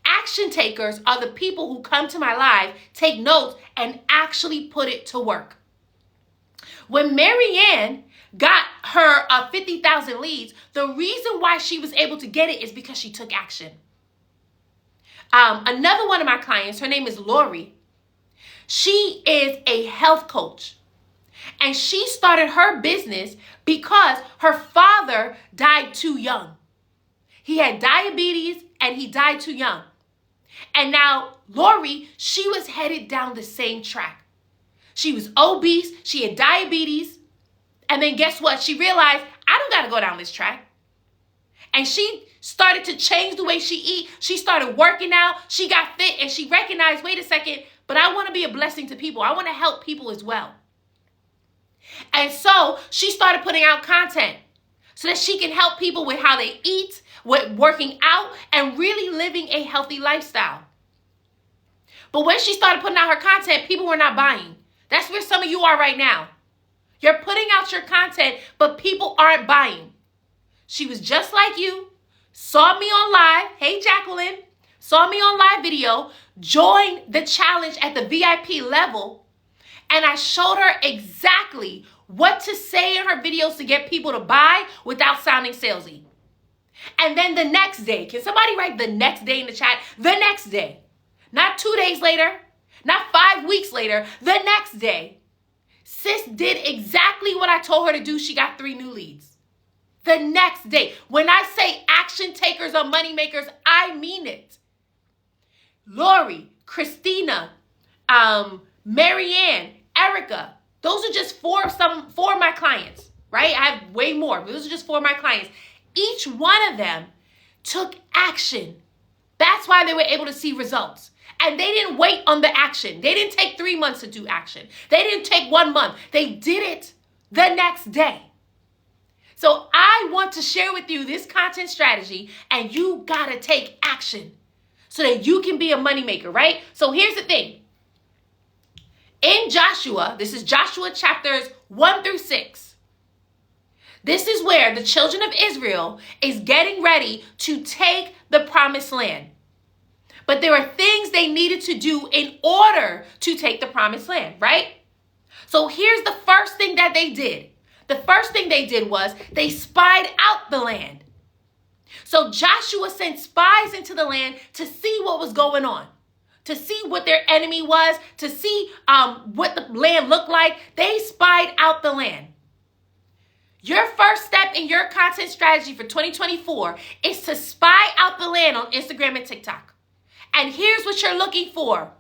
Action takers are the people who come to my live, take notes, and actually put it to work. When Marianne got her 50,000 leads, the reason why she was able to get it is because she took action. Another one of my clients, her name is Lori. She is a health coach. And she started her business because her father died too young. He had diabetes and he died too young. And now Lori, she was headed down the same track. She was obese, she had diabetes, and then guess what? She realized, I don't got to go down this track. And she started to change the way she eat. She started working out, she got fit, and she recognized, wait a second, but I want to be a blessing to people. I want to help people as well. And so she started putting out content so that she can help people with how they eat, with working out, and really living a healthy lifestyle. But when she started putting out her content, people were not buying. That's where some of you are right now. You're putting out your content, but people aren't buying. She was just like you, saw me on live. Hey, Jacqueline. Saw me on live video, joined the challenge at the VIP level, and I showed her exactly what to say in her videos to get people to buy without sounding salesy. And then the next day, can somebody write the next day in the chat? The next day, not 2 days later, Not 5 weeks later, the next day. Sis did exactly what I told her to do. She got 3 new leads. The next day. When I say action takers or money makers, I mean it. Lori, Christina, Marianne, Erica. Those are just 4 of my clients, right? I have way more, but those are just 4 of my clients. Each one of them took action. That's why they were able to see results. And they didn't wait on the action. They didn't take 3 months to do action. They didn't take 1 month. They did it the next day. So I want to share with you this content strategy, and you got to take action so that you can be a moneymaker, right? So here's the thing. In Joshua, this is Joshua chapters 1 through 6. This is where the children of Israel is getting ready to take the promised land. But there are things they needed to do in order to take the promised land, right? So here's the first thing that they did. The first thing they did was they spied out the land. So Joshua sent spies into the land to see what was going on, to see what their enemy was, to see what the land looked like. They spied out the land. Your first step in your content strategy for 2024 is to spy out the land on Instagram and TikTok. And here's what you're looking for.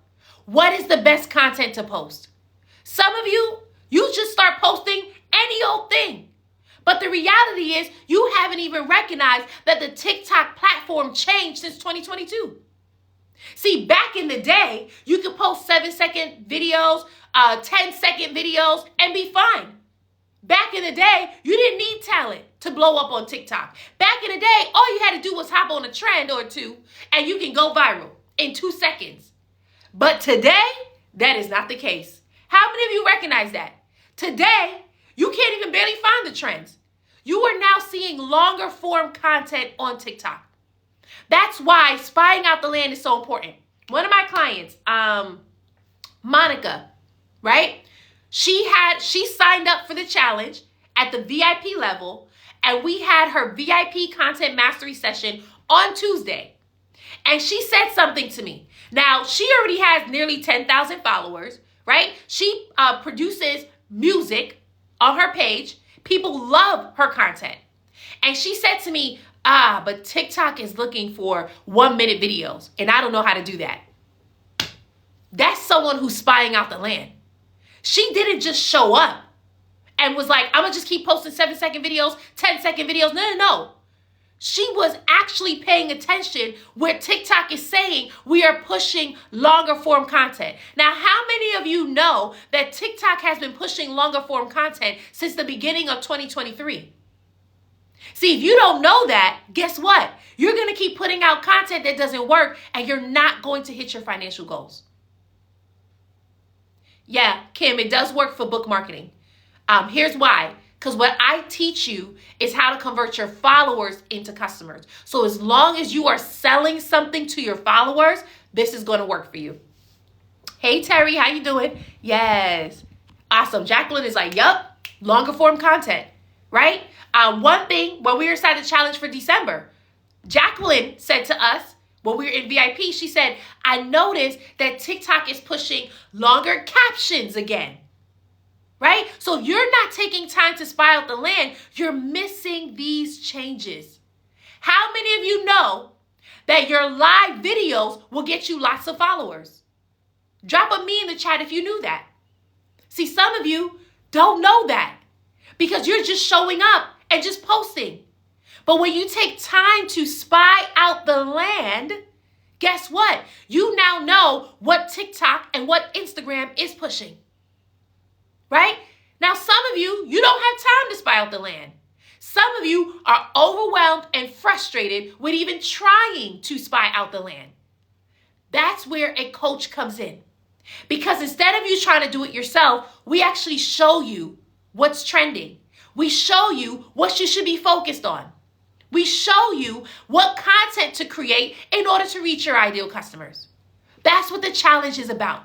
What is the best content to post? Some of you just start posting any old thing. But the reality is you haven't even recognized that the TikTok platform changed since 2022. See, back in the day, you could post 7-second videos, 10-second videos, and be fine. Back in the day, you didn't need talent to blow up on TikTok. Back in the day, all you had to do was hop on a trend or two, and you can go viral in 2 seconds. But today, that is not the case. How many of you recognize that? Today, you can't even barely find the trends. You are now seeing longer form content on TikTok. That's why spying out the land is so important. One of my clients, Monica, right? She signed up for the challenge at the VIP level, and we had her VIP content mastery session on Tuesday. And she said something to me. Now, she already has nearly 10,000 followers, right? She produces music on her page. People love her content. And she said to me, but TikTok is looking for 1-minute videos, and I don't know how to do that. That's someone who's spying out the land. She didn't just show up and was like, I'm going to just keep posting 7-second videos, 10-second videos. No. She was actually paying attention where TikTok is saying we are pushing longer form content. Now, how many of you know that TikTok has been pushing longer form content since the beginning of 2023? See, if you don't know that, guess what? You're going to keep putting out content that doesn't work, and you're not going to hit your financial goals. Yeah, Kim, it does work for book marketing. Here's why. Because what I teach you is how to convert your followers into customers. So as long as you are selling something to your followers, this is going to work for you. Hey, Terry, how you doing? Yes. Awesome. Jacqueline is like, yup, longer form content, right? One thing, when we were inside the challenge for December, Jacqueline said to us, when we were in VIP, she said, I noticed that TikTok is pushing longer captions again. Right? So if you're not taking time to spy out the land, you're missing these changes. How many of you know that your live videos will get you lots of followers? Drop a me in the chat if you knew that. See, some of you don't know that because you're just showing up and just posting. But when you take time to spy out the land, guess what? You now know what TikTok and what Instagram is pushing. Right? Now, some of you don't have time to spy out the land. Some of you are overwhelmed and frustrated with even trying to spy out the land. That's where a coach comes in. Because instead of you trying to do it yourself, we actually show you what's trending. We show you what you should be focused on. We show you what content to create in order to reach your ideal customers. That's what the challenge is about.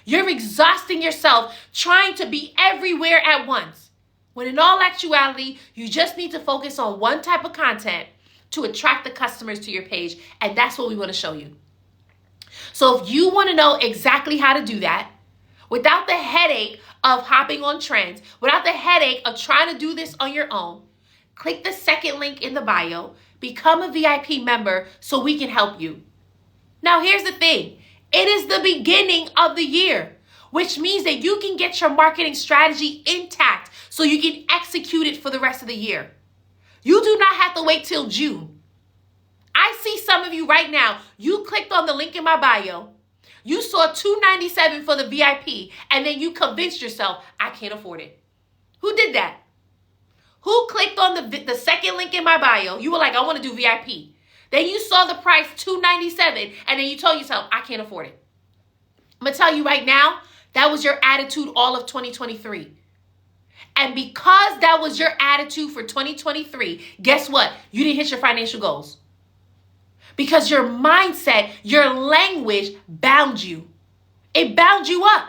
You're exhausting yourself trying to be everywhere at once, when in all actuality, you just need to focus on one type of content to attract the customers to your page, and that's what we want to show you. So if you want to know exactly how to do that, without the headache of hopping on trends, without the headache of trying to do this on your own, click the second link in the bio, become a VIP member so we can help you. Now, here's the thing. It is the beginning of the year, which means that you can get your marketing strategy intact so you can execute it for the rest of the year. You do not have to wait till June. I see some of you right now, you clicked on the link in my bio, you saw $297 for the VIP, and then you convinced yourself, I can't afford it. Who did that? Who clicked on the second link in my bio? You were like, I want to do VIP. Then you saw the price $297, and then you told yourself, I can't afford it. I'm going to tell you right now, that was your attitude all of 2023. And because that was your attitude for 2023, guess what? You didn't hit your financial goals. Because your mindset, your language bound you. It bound you up.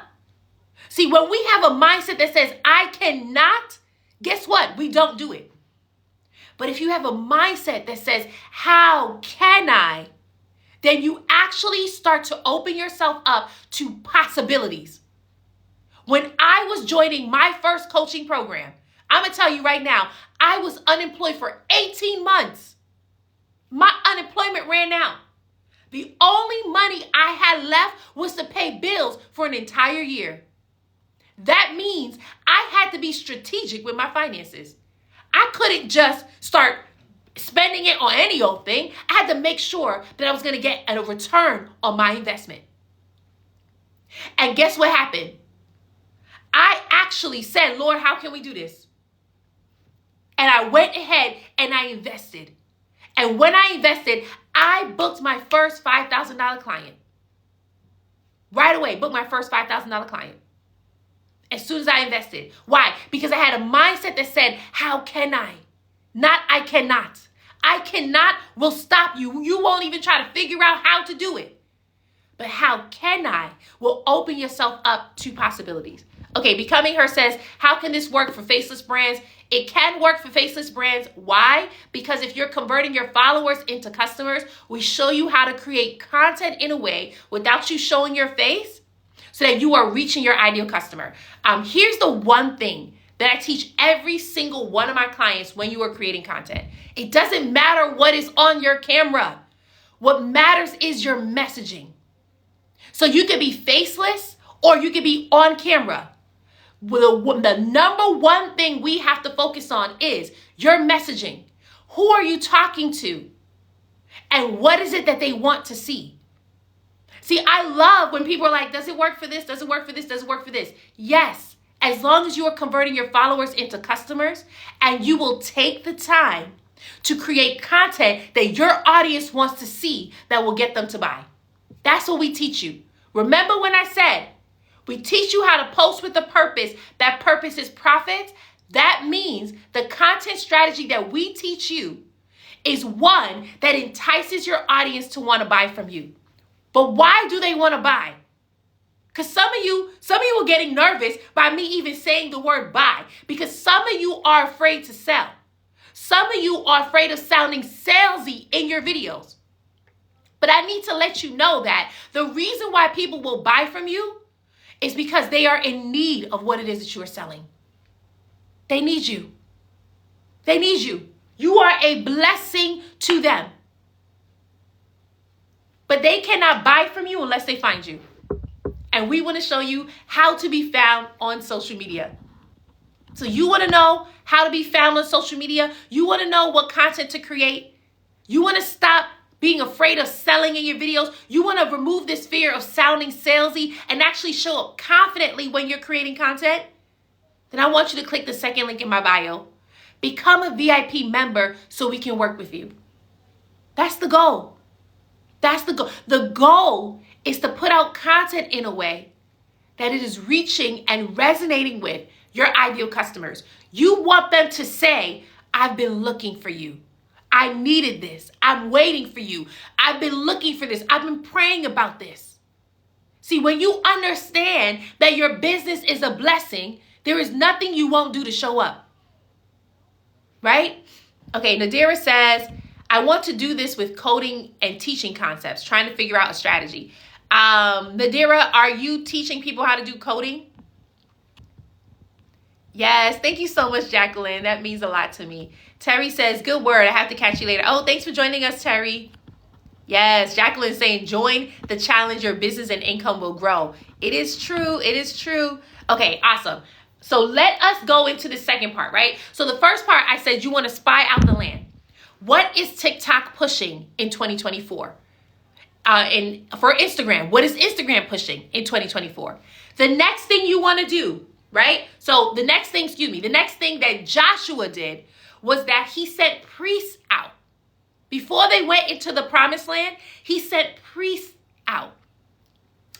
See, when we have a mindset that says, I cannot, guess what? We don't do it. But if you have a mindset that says, how can I? Then you actually start to open yourself up to possibilities. When I was joining my first coaching program, I'm going to tell you right now, I was unemployed for 18 months. My unemployment ran out. The only money I had left was to pay bills for an entire year. That means I had to be strategic with my finances. I couldn't just start spending it on any old thing. I had to make sure that I was going to get a return on my investment. And guess what happened? I actually said, Lord, how can we do this? And I went ahead and I invested. And when I invested, I booked my first $5,000 client. Right away, booked my first $5,000 client. As soon as I invested. Why? Because I had a mindset that said, how can I? Not I cannot. I cannot will stop you. You won't even try to figure out how to do it. But how can I will open yourself up to possibilities. Okay, Becoming Her says, how can this work for faceless brands? It can work for faceless brands. Why? Because if you're converting your followers into customers, we show you how to create content in a way without you showing your face so that you are reaching your ideal customer. Here's the one thing that I teach every single one of my clients when you are creating content. It doesn't matter what is on your camera. What matters is your messaging. So you can be faceless or you can be on camera. The number one thing we have to focus on is your messaging. Who are you talking to? And what is it that they want to see? See, I love when people are like, does it work for this? Does it work for this? Does it work for this? Yes, as long as you are converting your followers into customers and you will take the time to create content that your audience wants to see that will get them to buy. That's what we teach you. Remember when I said, we teach you how to post with a purpose. That purpose is profit. That means the content strategy that we teach you is one that entices your audience to want to buy from you. But why do they want to buy? Because some of you are getting nervous by me even saying the word buy. Because some of you are afraid to sell. Some of you are afraid of sounding salesy in your videos. But I need to let you know that the reason why people will buy from you is because they are in need of what it is that you are selling. They need you. They need you. You are a blessing to them. But they cannot buy from you unless they find you. And we want to show you how to be found on social media. So you want to know how to be found on social media? You want to know what content to create? You want to stop being afraid of selling in your videos? You want to remove this fear of sounding salesy and actually show up confidently when you're creating content? Then I want you to click the second link in my bio. Become a VIP member so we can work with you. That's the goal. That's the goal. The goal is to put out content in a way that it is reaching and resonating with your ideal customers. You want them to say, I've been looking for you. I needed this. I'm waiting for you. I've been looking for this. I've been praying about this. See, when you understand that your business is a blessing, there is nothing you won't do to show up. Right? Okay, Nadira says, I want to do this with coding and teaching concepts, trying to figure out a strategy. Nadira, are you teaching people how to do coding? Yes, thank you so much, Jacqueline. That means a lot to me. Terry says, good word. I have to catch you later. Oh, thanks for joining us, Terry. Yes, Jacqueline saying, join the challenge. Your business and income will grow. It is true. It is true. Okay, awesome. So let us go into the second part, right? So the first part, I said you want to spy out the land. What is TikTok pushing in 2024? And for Instagram, what is Instagram pushing in 2024? The next thing you want to do, right? So the next thing that Joshua did was that he sent priests out. Before they went into the promised land, he sent priests out.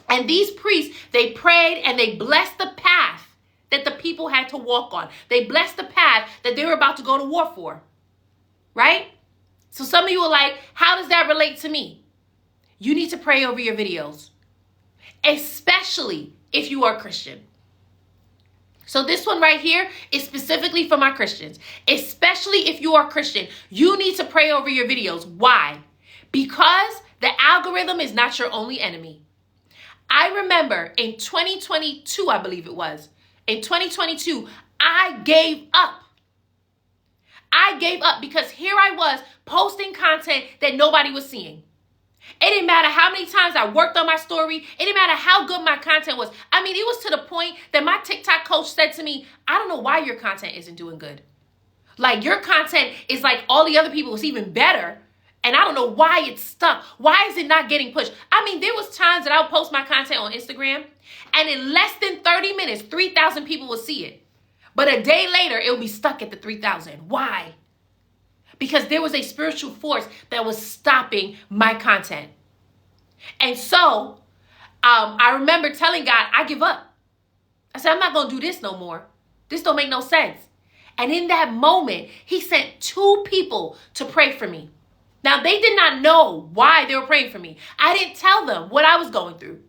And these priests, they prayed and they blessed the path that the people had to walk on. They blessed the path that they were about to go to war for, right? So some of you are like, how does that relate to me? You need to pray over your videos, especially if you are Christian. So this one right here is specifically for my Christians. Especially if you are Christian, you need to pray over your videos. Why? Because the algorithm is not your only enemy. I remember in 2022, I believe it was, in 2022, I gave up. I gave up because here I was posting content that nobody was seeing. It didn't matter how many times I worked on my story. It didn't matter how good my content was. I mean, it was to the point that my TikTok coach said to me, I don't know why your content isn't doing good. Like, your content is like all the other people, it's even better. And I don't know why it's stuck. Why is it not getting pushed? I mean, there was times that I would post my content on Instagram, and in less than 30 minutes, 3,000 people would see it. But a day later, it would be stuck at the 3,000. Why? Because there was a spiritual force that was stopping my content. And so I remember telling God, I give up. I said, I'm not going to do this no more. This don't make no sense. And in that moment, he sent 2 people to pray for me. Now, they did not know why they were praying for me. I didn't tell them what I was going through.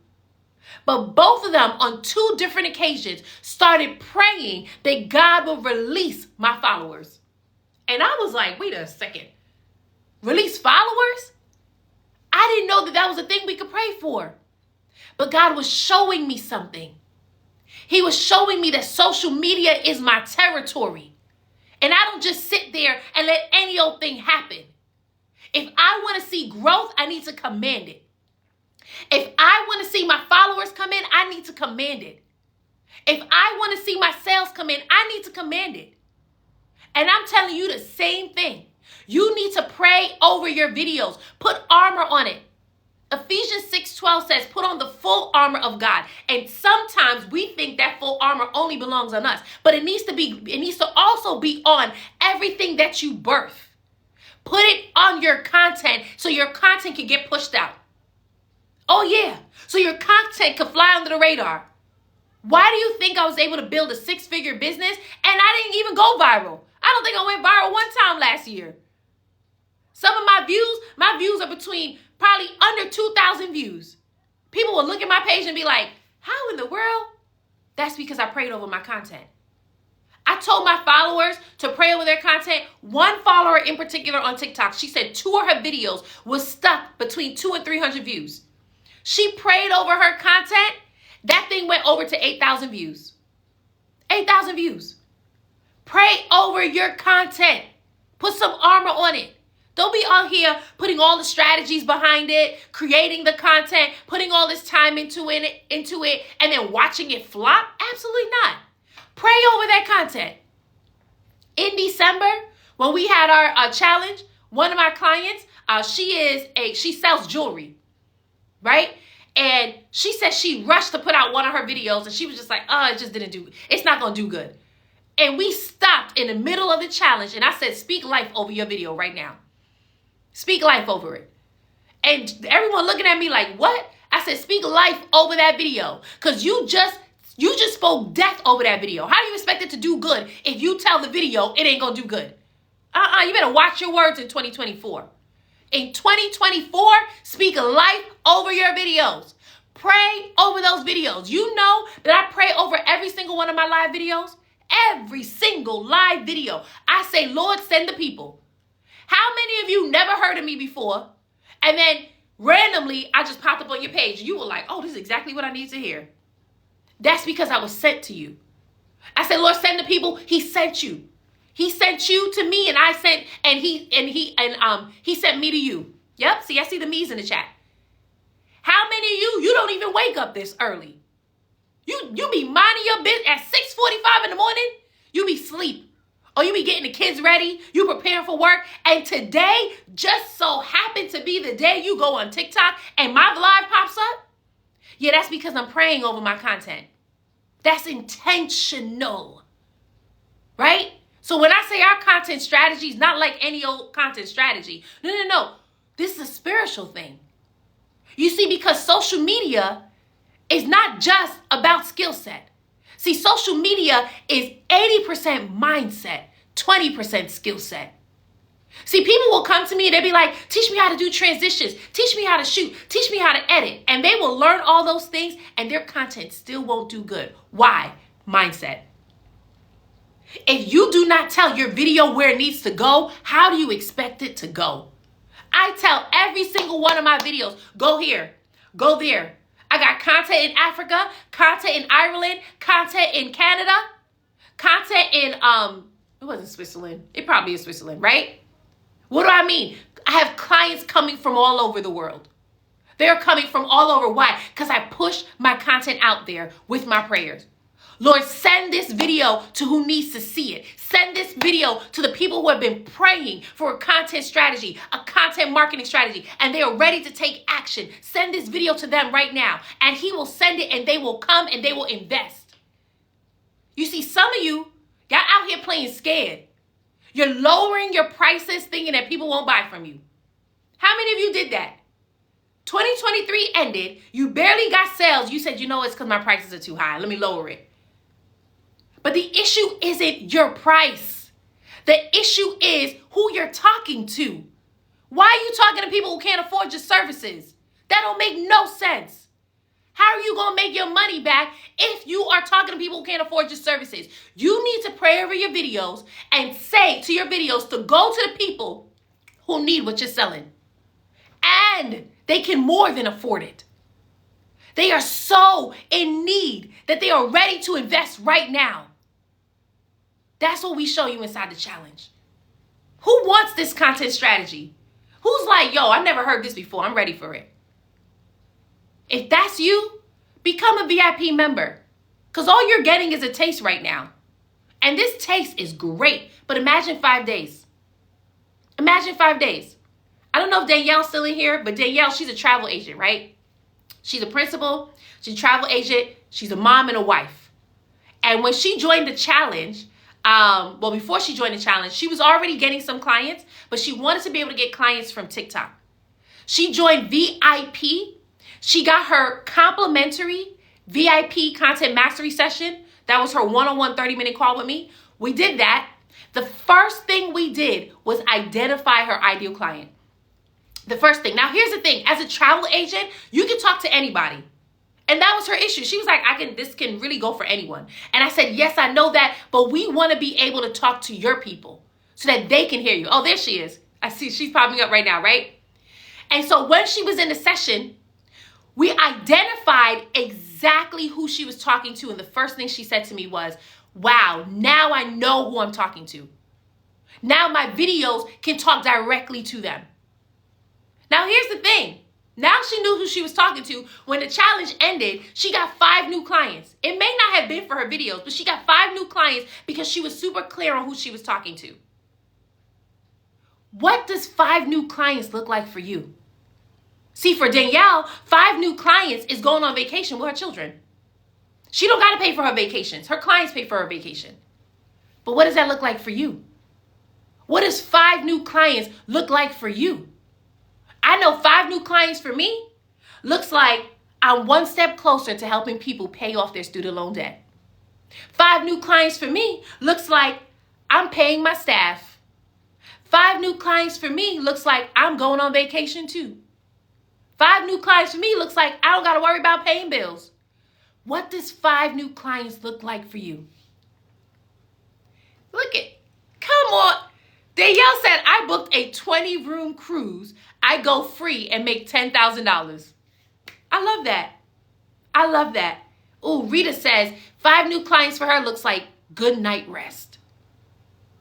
But both of them on 2 different occasions started praying that God will release my followers. And I was like, wait a second. Release followers? I didn't know that was a thing we could pray for. But God was showing me something. He was showing me that social media is my territory. And I don't just sit there and let any old thing happen. If I want to see growth, I need to command it. If I want to see my followers come in, I need to command it. If I want to see my sales come in, I need to command it. And I'm telling you the same thing. You need to pray over your videos. Put armor on it. Ephesians 6:12 says, put on the full armor of God. And sometimes we think that full armor only belongs on us. But it needs to also be on everything that you birth. Put it on your content so your content can get pushed out. Oh yeah. So your content could fly under the radar. Why do you think I was able to build a 6-figure business and I didn't even go viral? I don't think I went viral one time last year. Some of my views are between probably under 2,000 views. People will look at my page and be like, how in the world? That's because I prayed over my content. I told my followers to pray over their content. One follower in particular on TikTok, she said 2 of her videos was stuck between 200 and 300 views. She prayed over her content. That thing went over to 8,000 views. 8,000 views. Pray over your content. Put some armor on it. Don't be out here putting all the strategies behind it, creating the content, putting all this time into it, and then watching it flop. Absolutely not. Pray over that content. In December, when we had our challenge, one of my clients, she sells jewelry, right? And she said she rushed to put out one of her videos, and she was just like, it's not going to do good. And we stopped in the middle of the challenge, and I said, speak life over your video right now. Speak life over it. And everyone looking at me like, what? I said, speak life over that video. Because you just spoke death over that video. How do you expect it to do good if you tell the video it ain't going to do good? You better watch your words in 2024. In 2024, speak life over your videos. Pray over those videos. You know that I pray over every single one of my live videos. Every single live video. I say, Lord, send the people. How many of you never heard of me before? And then Randomly, I just popped up on your page. You were like, oh, this is exactly what I need to hear. That's because I was sent to you. I said, Lord, send the people. He sent you. He sent you to me, and I sent, and he sent me to you. Yep. See, I see the me's in the chat. How many of you don't even wake up this early? You be minding your business at 6:45 in the morning. You be sleep. Or you be getting the kids ready. You preparing for work. And today just so happened to be the day you go on TikTok and my vlog pops up. Yeah, that's because I'm praying over my content. That's intentional. Right? So when I say our content strategy is not like any old content strategy. No. This is a spiritual thing. You see, because social media is not just about skill set. See, social media is 80% mindset, 20% skill set. See, people will come to me and they'll be like, teach me how to do transitions, teach me how to shoot, teach me how to edit. And they will learn all those things and their content still won't do good. Why? Mindset. If you do not tell your video where it needs to go, how do you expect it to go? I tell every single one of my videos, go here, go there. I got content in Africa, content in Ireland, content in Canada, content in, it wasn't Switzerland. It probably is Switzerland, right? What do I mean? I have clients coming from all over the world. They're coming from all over. Why? Because I push my content out there with my prayers. Lord, send this video to who needs to see it. Send this video to the people who have been praying for a content strategy, a content marketing strategy, and they are ready to take action. Send this video to them right now, and he will send it, and they will come, and they will invest. You see, some of you, y'all out here playing scared. You're lowering your prices thinking that people won't buy from you. How many of you did that? 2023 ended. You barely got sales. You said, you know, it's because my prices are too high. Let me lower it. But the issue isn't your price. The issue is who you're talking to. Why are you talking to people who can't afford your services? That don't make no sense. How are you going to make your money back if you are talking to people who can't afford your services? You need to pray over your videos and say to your videos to go to the people who need what you're selling. And they can more than afford it. They are so in need that they are ready to invest right now. That's what we show you inside the challenge. Who wants this content strategy? Who's like, yo, I never heard this before. I'm ready for it. If that's you, become a VIP member. Because all you're getting is a taste right now. And this taste is great. But imagine 5 days. Imagine 5 days. I don't know if Danielle's still in here, but Danielle, she's a travel agent, right? She's a principal. She's a travel agent. She's a mom and a wife. And when she joined the challenge, before she joined the challenge, she was already getting some clients, but she wanted to be able to get clients from TikTok. She joined VIP. She got her complimentary VIP content mastery session. That was her one-on-one 30-minute call with me. We did that. The first thing we did was identify her ideal client. The first thing. Now, here's the thing. As a travel agent, you can talk to anybody. And that was her issue. She was like, this can really go for anyone. And I said, yes, I know that, but we want to be able to talk to your people so that they can hear you. Oh, there she is. I see she's popping up right now, right? And so when she was in the session, we identified exactly who she was talking to. And the first thing she said to me was, wow, now I know who I'm talking to. Now my videos can talk directly to them. Now, here's the thing. Now she knew who she was talking to. When the challenge ended, she got 5 new clients. It may not have been for her videos, but she got 5 new clients because she was super clear on who she was talking to. What does 5 new clients look like for you? See, for Danielle, 5 new clients is going on vacation with her children. She don't got to pay for her vacations. Her clients pay for her vacation. But what does that look like for you? What does 5 new clients look like for you? I know 5 new clients for me looks like I'm one step closer to helping people pay off their student loan debt. 5 new clients for me looks like I'm paying my staff. 5 new clients for me looks like I'm going on vacation too. 5 new clients for me looks like I don't got to worry about paying bills. What does 5 new clients look like for you? Come on. Danielle said, I booked a 20-room cruise. I go free and make $10,000. I love that. I love that. Ooh, Rita says, 5 new clients for her looks like good night rest.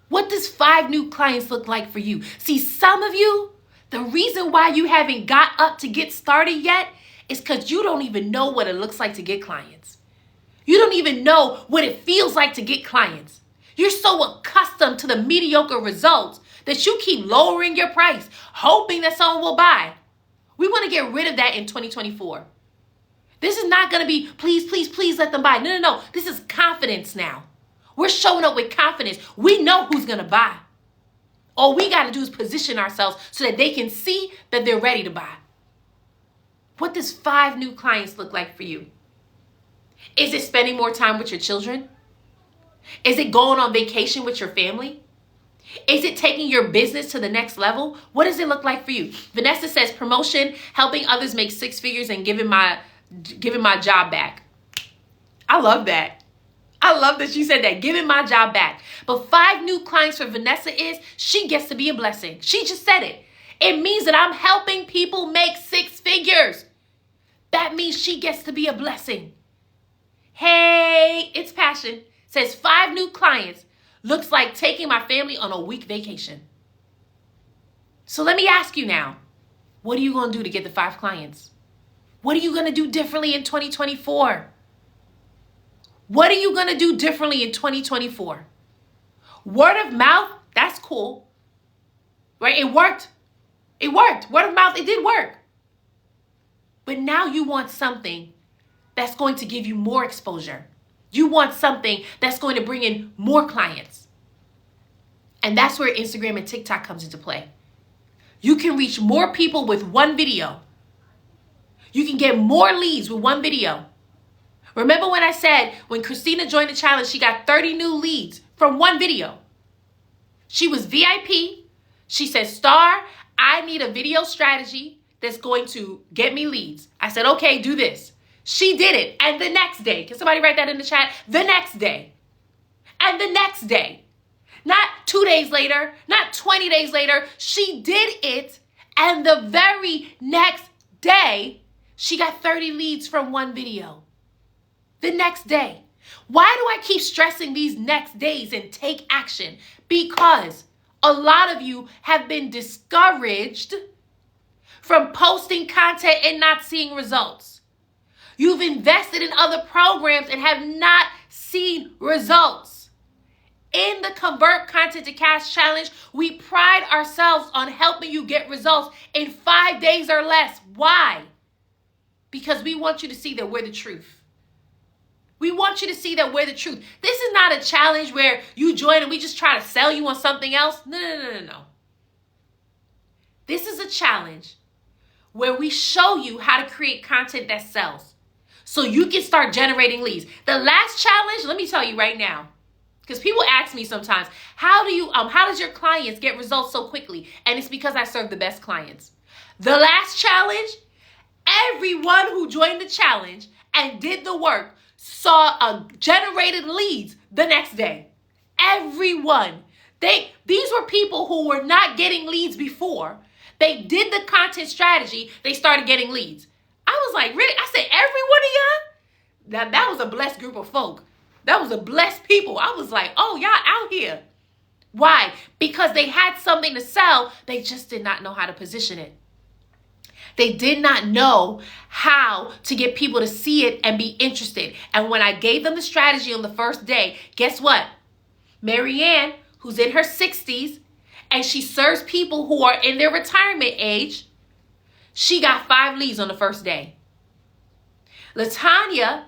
What does 5 new clients look like for you? See, some of you, the reason why you haven't got up to get started yet is because you don't even know what it looks like to get clients. You don't even know what it feels like to get clients. You're so accustomed to the mediocre results that you keep lowering your price, hoping that someone will buy. We want to get rid of that in 2024. This is not going to be, please, please, please let them buy. No. This is confidence now. We're showing up with confidence. We know who's going to buy. All we got to do is position ourselves so that they can see that they're ready to buy. What does 5 new clients look like for you? Is it spending more time with your children? Is it going on vacation with your family? Is it taking your business to the next level? What does it look like for you? Vanessa says promotion, helping others make 6 figures and giving my job back. I love that. I love that she said that, giving my job back. But 5 new clients for Vanessa is she gets to be a blessing. She just said it. It means that I'm helping people make 6 figures. That means she gets to be a blessing. Hey, it's Passion. Says 5 new clients looks like taking my family on a week vacation. So let me ask you now, what are you going to do to get the 5 clients? What are you going to do differently in 2024? What are you going to do differently in 2024? Word of mouth, that's cool. Right? It worked. It worked. Word of mouth, it did work. But now you want something that's going to give you more exposure. You want something that's going to bring in more clients. And that's where Instagram and TikTok comes into play. You can reach more people with one video. You can get more leads with one video. Remember when I said when Christina joined the challenge, she got 30 new leads from one video. She was VIP. She said, Star, I need a video strategy that's going to get me leads. I said, okay, do this. She did it. And the next day, can somebody write that in the chat? The next day. And the next day. Not 2 days later, not 20 days later. She did it. And the very next day, she got 30 leads from one video. The next day. Why do I keep stressing these next days and take action? Because a lot of you have been discouraged from posting content and not seeing results. You've invested in other programs and have not seen results. In the Convert Content to Cash Challenge, we pride ourselves on helping you get results in 5 days or less. Why? Because we want you to see that we're the truth. We want you to see that we're the truth. This is not a challenge where you join and we just try to sell you on something else. No. This is a challenge where we show you how to create content that sells so you can start generating leads. The last challenge, let me tell you right now, because people ask me sometimes, how does your clients get results so quickly? And it's because I serve the best clients. The last challenge, everyone who joined the challenge and did the work saw generated leads the next day. Everyone. These were people who were not getting leads before. They did the content strategy. They started getting leads. I was like, really? I said, every one of y'all? That was a blessed group of folk. That was a blessed people. I was like, oh, y'all out here. Why? Because they had something to sell. They just did not know how to position it. They did not know how to get people to see it and be interested. And when I gave them the strategy on the first day, guess what? Marianne, who's in her 60s, and she serves people who are in their retirement age, she got 5 leads on the first day. LaTanya,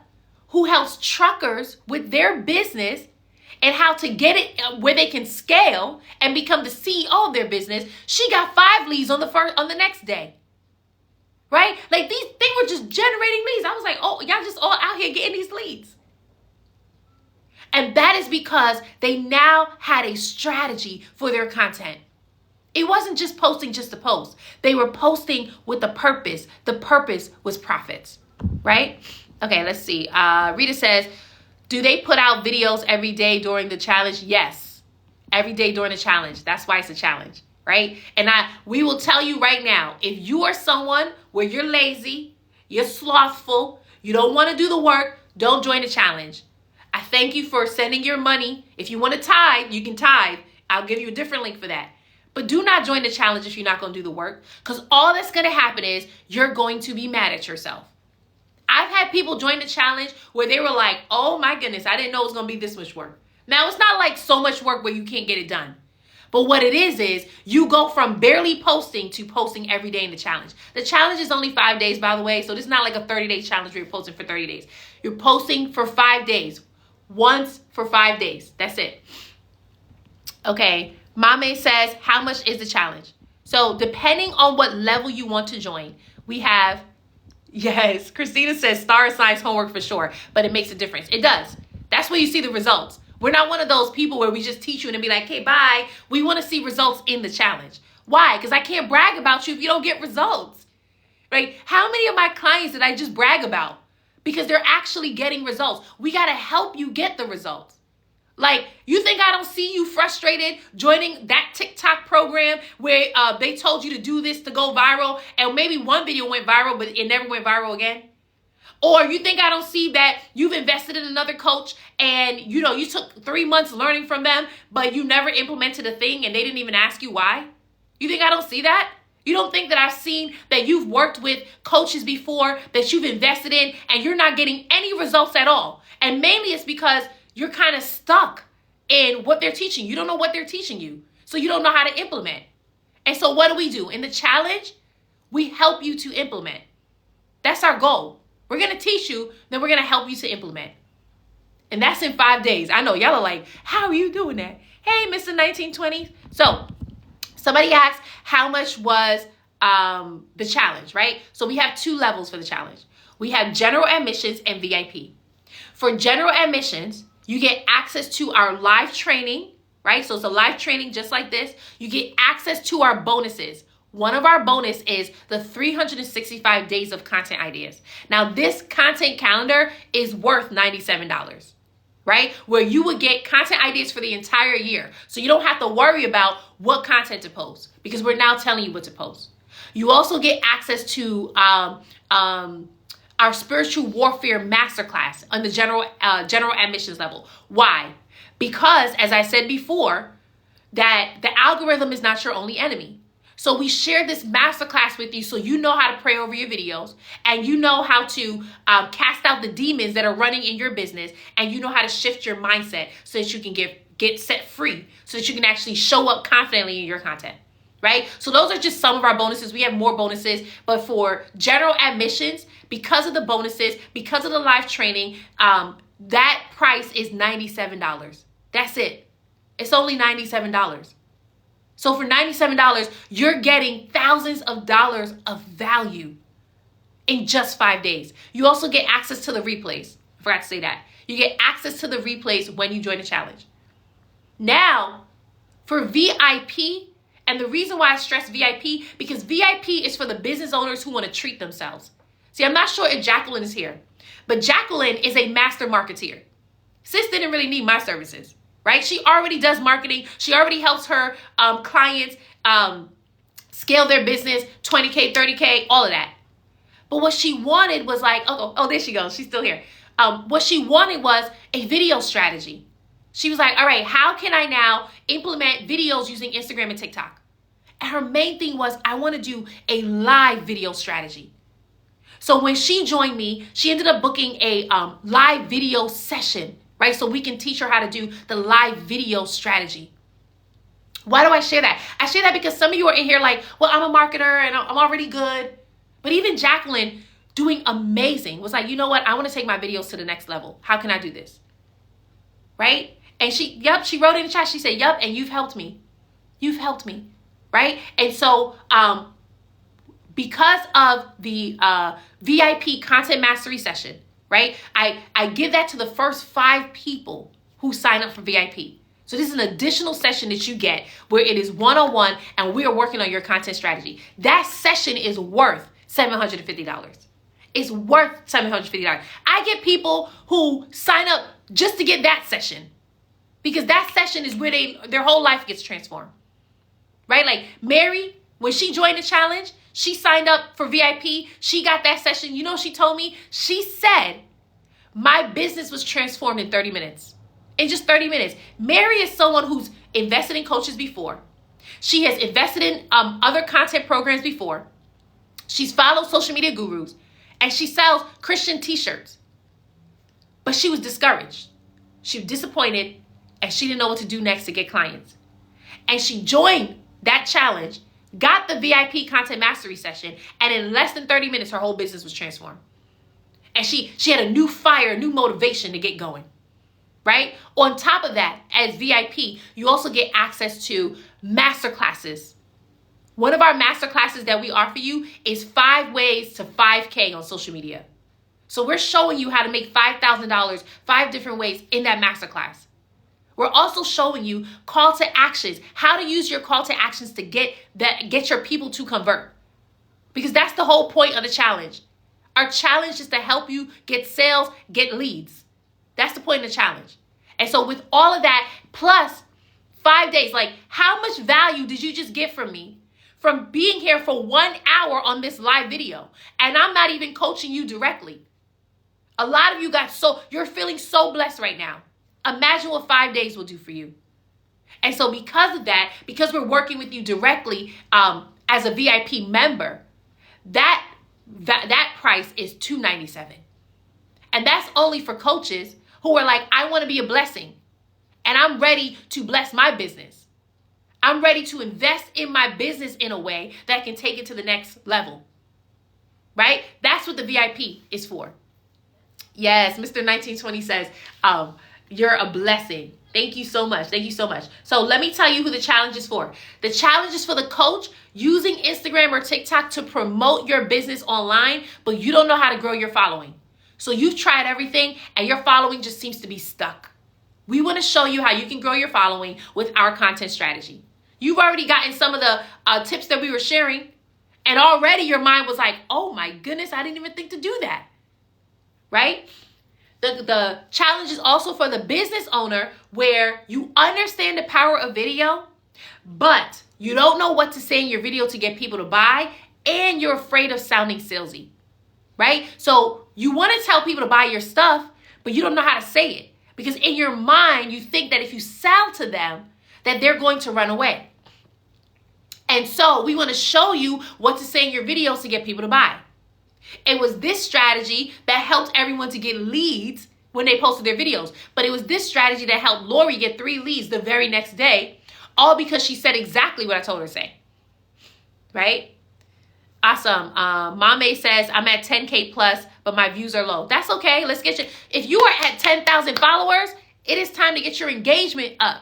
who helps truckers with their business and how to get it where they can scale and become the CEO of their business, she got 5 leads on the next day. Right? Like they were just generating leads. I was like, oh, y'all just all out here getting these leads. And that is because they now had a strategy for their content. It wasn't just posting just to post. They were posting with a purpose. The purpose was profits. Right? Okay, let's see. Rita says, do they put out videos every day during the challenge? Yes. every day during the challenge. That's why it's a challenge, right? And we will tell you right now, if you are someone where you're lazy, you're slothful, you don't want to do the work, don't join the challenge. I thank you for sending your money. If you want to tithe, you can tithe. I'll give you a different link for that. But do not join the challenge if you're not going to do the work, because all that's going to happen is you're going to be mad at yourself. I've had people join the challenge where they were like, oh my goodness, I didn't know it was going to be this much work. Now, it's not like so much work where you can't get it done. But what it is you go from barely posting to posting every day in the challenge. The challenge is only 5 days, by the way. So this is not like a 30-day challenge where you're posting for 30 days. You're posting for 5 days. Once for 5 days. That's it. Okay. Mame says, how much is the challenge? So depending on what level you want to join, we have, yes, Christina says star signs homework for sure, but it makes a difference. It does. That's where you see the results. We're not one of those people where we just teach you and be like, hey, bye. We want to see results in the challenge. Why? Because I can't brag about you if you don't get results, right? How many of my clients did I just brag about? Because they're actually getting results. We got to help you get the results. Like, you think I don't see you frustrated joining that TikTok program where they told you to do this to go viral and maybe one video went viral, but it never went viral again? Or you think I don't see that you've invested in another coach and, you took 3 months learning from them, but you never implemented a thing and they didn't even ask you why? You think I don't see that? You don't think that I've seen that you've worked with coaches before that you've invested in and you're not getting any results at all? And mainly it's because you're kind of stuck in what they're teaching. You don't know what they're teaching you. So you don't know how to implement. And so what do? In the challenge, we help you to implement. That's our goal. We're going to teach you, then we're going to help you to implement. And that's in 5 days. I know y'all are like, how are you doing that? Hey, Mr. 1920s. So somebody asked how much was the challenge, right? So we have 2 levels for the challenge. We have general admissions and VIP. For general admissions, you get access to our live training, right? So it's a live training just like this. You get access to our bonuses. One of our bonus is the 365 days of content ideas. Now, this content calendar is worth $97, right? Where you would get content ideas for the entire year. So you don't have to worry about what content to post because we're now telling you what to post. You also get access to our spiritual warfare masterclass on the general admissions level. Why? Because, as I said before, that the algorithm is not your only enemy. So we share this masterclass with you so you know how to pray over your videos and you know how to cast out the demons that are running in your business and you know how to shift your mindset so that you can get set free so that you can actually show up confidently in your content, right? So those are just some of our bonuses. We have more bonuses, but for general admissions, because of the bonuses, because of the live training, that price is $97. That's it. It's only $97. So for $97, you're getting thousands of dollars of value in just 5 days. You also get access to the replays. I forgot to say that. You get access to the replays when you join the challenge. Now, for VIP, and the reason why I stress VIP, because VIP is for the business owners who want to treat themselves. See, I'm not sure if Jacqueline is here, but Jacqueline is a master marketeer. Sis didn't really need my services, right? She already does marketing. She already helps her clients scale their business, 20K, 30K, all of that. But what she wanted was like, oh, there she goes. She's still here. What she wanted was a video strategy. She was like, all right, how can I now implement videos using Instagram and TikTok? And her main thing was, I want to do a live video strategy. So when she joined me, she ended up booking a live video session, right? So we can teach her how to do the live video strategy. Why do I share that? I share that because some of you are in here like, well, I'm a marketer and I'm already good. But even Jacqueline, doing amazing, was like, you know what? I want to take my videos to the next level. How can I do this? Right? And she wrote in the chat. She said, yep, and you've helped me. You've helped me, right? And so because of the VIP content mastery session, right, I give that to the first 5 people who sign up for VIP. So this is an additional session that you get where it is one-on-one and we are working on your content strategy. That session is worth $750. It's worth $750. I get people who sign up just to get that session. Because that session is where their whole life gets transformed, right? Like Mary, when she joined the challenge, she signed up for VIP. She got that session. You know what she told me? She said, my business was transformed in 30 minutes. In just 30 minutes. Mary is someone who's invested in coaches before. She has invested in other content programs before. She's followed social media gurus. And she sells Christian t-shirts. But she was discouraged. She was disappointed. And she didn't know what to do next to get clients. And she joined that challenge, got the VIP content mastery session, and in less than 30 minutes, her whole business was transformed. And she had a new fire, new motivation to get going, right? On top of that, as VIP, you also get access to masterclasses. One of our masterclasses that we offer you is 5 ways to 5K on social media. So we're showing you how to make $5,000, 5 different ways in that masterclass. We're also showing you call to actions, how to use your call to actions to get your people to convert. Because that's the whole point of the challenge. Our challenge is to help you get sales, get leads. That's the point of the challenge. And so with all of that, plus 5 days, like how much value did you just get from me? From being here for 1 hour on this live video. And I'm not even coaching you directly. A lot of you you're feeling so blessed right now. Imagine what 5 days will do for you. And so because of that, because we're working with you directly as a VIP member, that price is $297. And that's only for coaches who are like, I want to be a blessing. And I'm ready to bless my business. I'm ready to invest in my business in a way that can take it to the next level. Right? That's what the VIP is for. Yes, Mr. 1920 says, you're a blessing. Thank you so much. Thank you so much. So let me tell you who the challenge is for. The challenge is for the coach using Instagram or TikTok to promote your business online, but you don't know how to grow your following. So you've tried everything and your following just seems to be stuck. We want to show you how you can grow your following with our content strategy. You've already gotten some of the tips that we were sharing, and already your mind was like, oh my goodness, I didn't even think to do that. Right? The challenge is also for the business owner where you understand the power of video, but you don't know what to say in your video to get people to buy, and you're afraid of sounding salesy, right? So you want to tell people to buy your stuff, but you don't know how to say it because in your mind, you think that if you sell to them, that they're going to run away. And so we want to show you what to say in your videos to get people to buy. It was this strategy that helped everyone to get leads when they posted their videos. But it was this strategy that helped Lori get 3 leads the very next day, all because she said exactly what I told her to say. Right? Awesome. Mame says, I'm at 10K plus, but my views are low. That's okay. Let's get you. If you are at 10,000 followers, it is time to get your engagement up.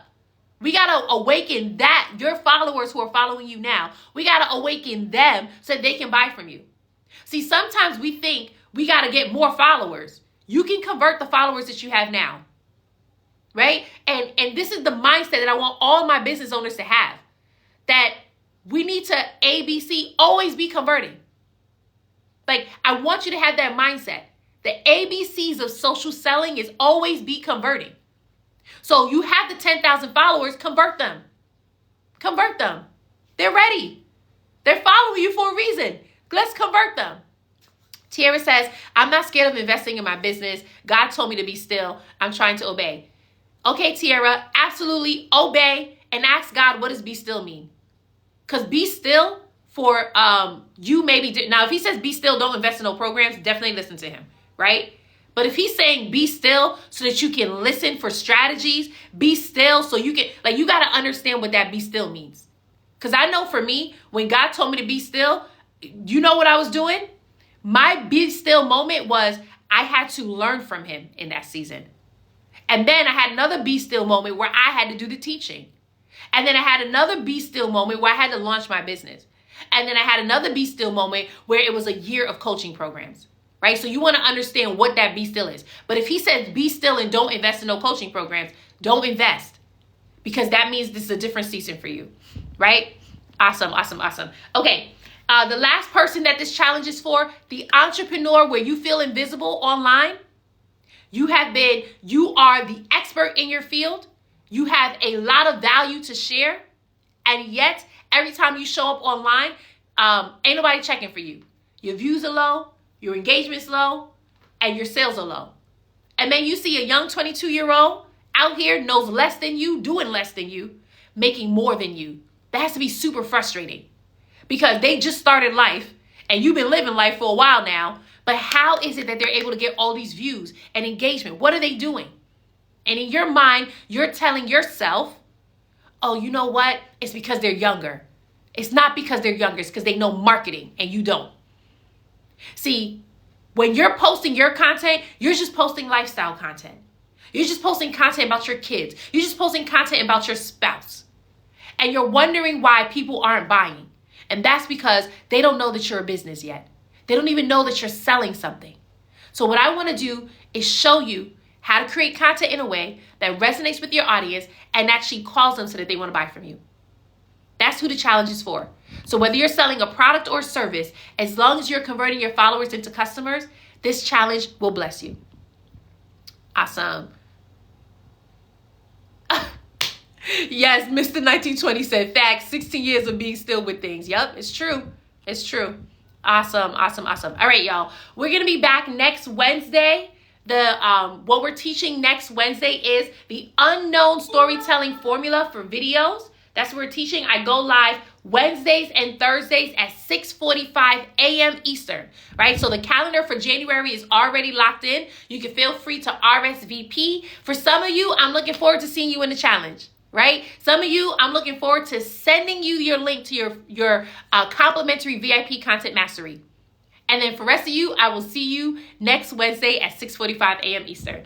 We got to awaken your followers who are following you now. We got to awaken them so they can buy from you. See, sometimes we think we got to get more followers. You can convert the followers that you have now, right? And this is the mindset that I want all my business owners to have, that we need to ABC, always be converting. Like, I want you to have that mindset. The ABCs of social selling is always be converting. So you have the 10,000 followers, convert them. Convert them. They're ready. They're following you for a reason. Let's convert them. Tiara says, I'm not scared of investing in my business. God told me to be still. I'm trying to obey. Okay, Tiara, absolutely obey and ask God, what does be still mean? Because be still for you maybe. Now, if he says be still, don't invest in no programs, definitely listen to him, right? But if he's saying be still so that you can listen for strategies, be still so you can, like, you got to understand what that be still means. Because I know for me, when God told me to be still, you know what I was doing? My be still moment was I had to learn from him in that season. And then I had another be still moment where I had to do the teaching. And then I had another be still moment where I had to launch my business. And then I had another be still moment where it was a year of coaching programs, right? So you want to understand what that be still is. But if he says be still and don't invest in no coaching programs, don't invest, because that means this is a different season for you, right? Awesome, awesome, awesome. Okay. The last person that this challenge is for, the entrepreneur where you feel invisible online. You are the expert in your field. You have a lot of value to share, and yet every time you show up online, ain't nobody checking for you. Your views are low, your engagement's low, and your sales are low. And then you see a young 22-year-old out here knows less than you, doing less than you, making more than you. That has to be super frustrating because they just started life and you've been living life for a while now. But how is it that they're able to get all these views and engagement? What are they doing? And in your mind, you're telling yourself, oh, you know what? It's because they're younger. It's not because they're younger. It's because they know marketing and you don't. See, when you're posting your content, you're just posting lifestyle content. You're just posting content about your kids. You're just posting content about your spouse. And you're wondering why people aren't buying. And that's because they don't know that you're a business yet. They don't even know that you're selling something. So what I want to do is show you how to create content in a way that resonates with your audience and actually calls them so that they want to buy from you. That's who the challenge is for. So whether you're selling a product or service, as long as you're converting your followers into customers, this challenge will bless you. Awesome. Yes, Mr. 1920 said, facts, 16 years of being still with things. Yep, it's true. It's true. Awesome, awesome, awesome. All right, y'all. We're going to be back next Wednesday. What we're teaching next Wednesday is the unknown storytelling formula for videos. That's what we're teaching. I go live Wednesdays and Thursdays at 6:45 a.m. Eastern, right? So the calendar for January is already locked in. You can feel free to RSVP. For some of you, I'm looking forward to seeing you in the challenge, right? Some of you, I'm looking forward to sending you your link to your complimentary VIP content mastery. And then for the rest of you, I will see you next Wednesday at 6:45 a.m. Eastern.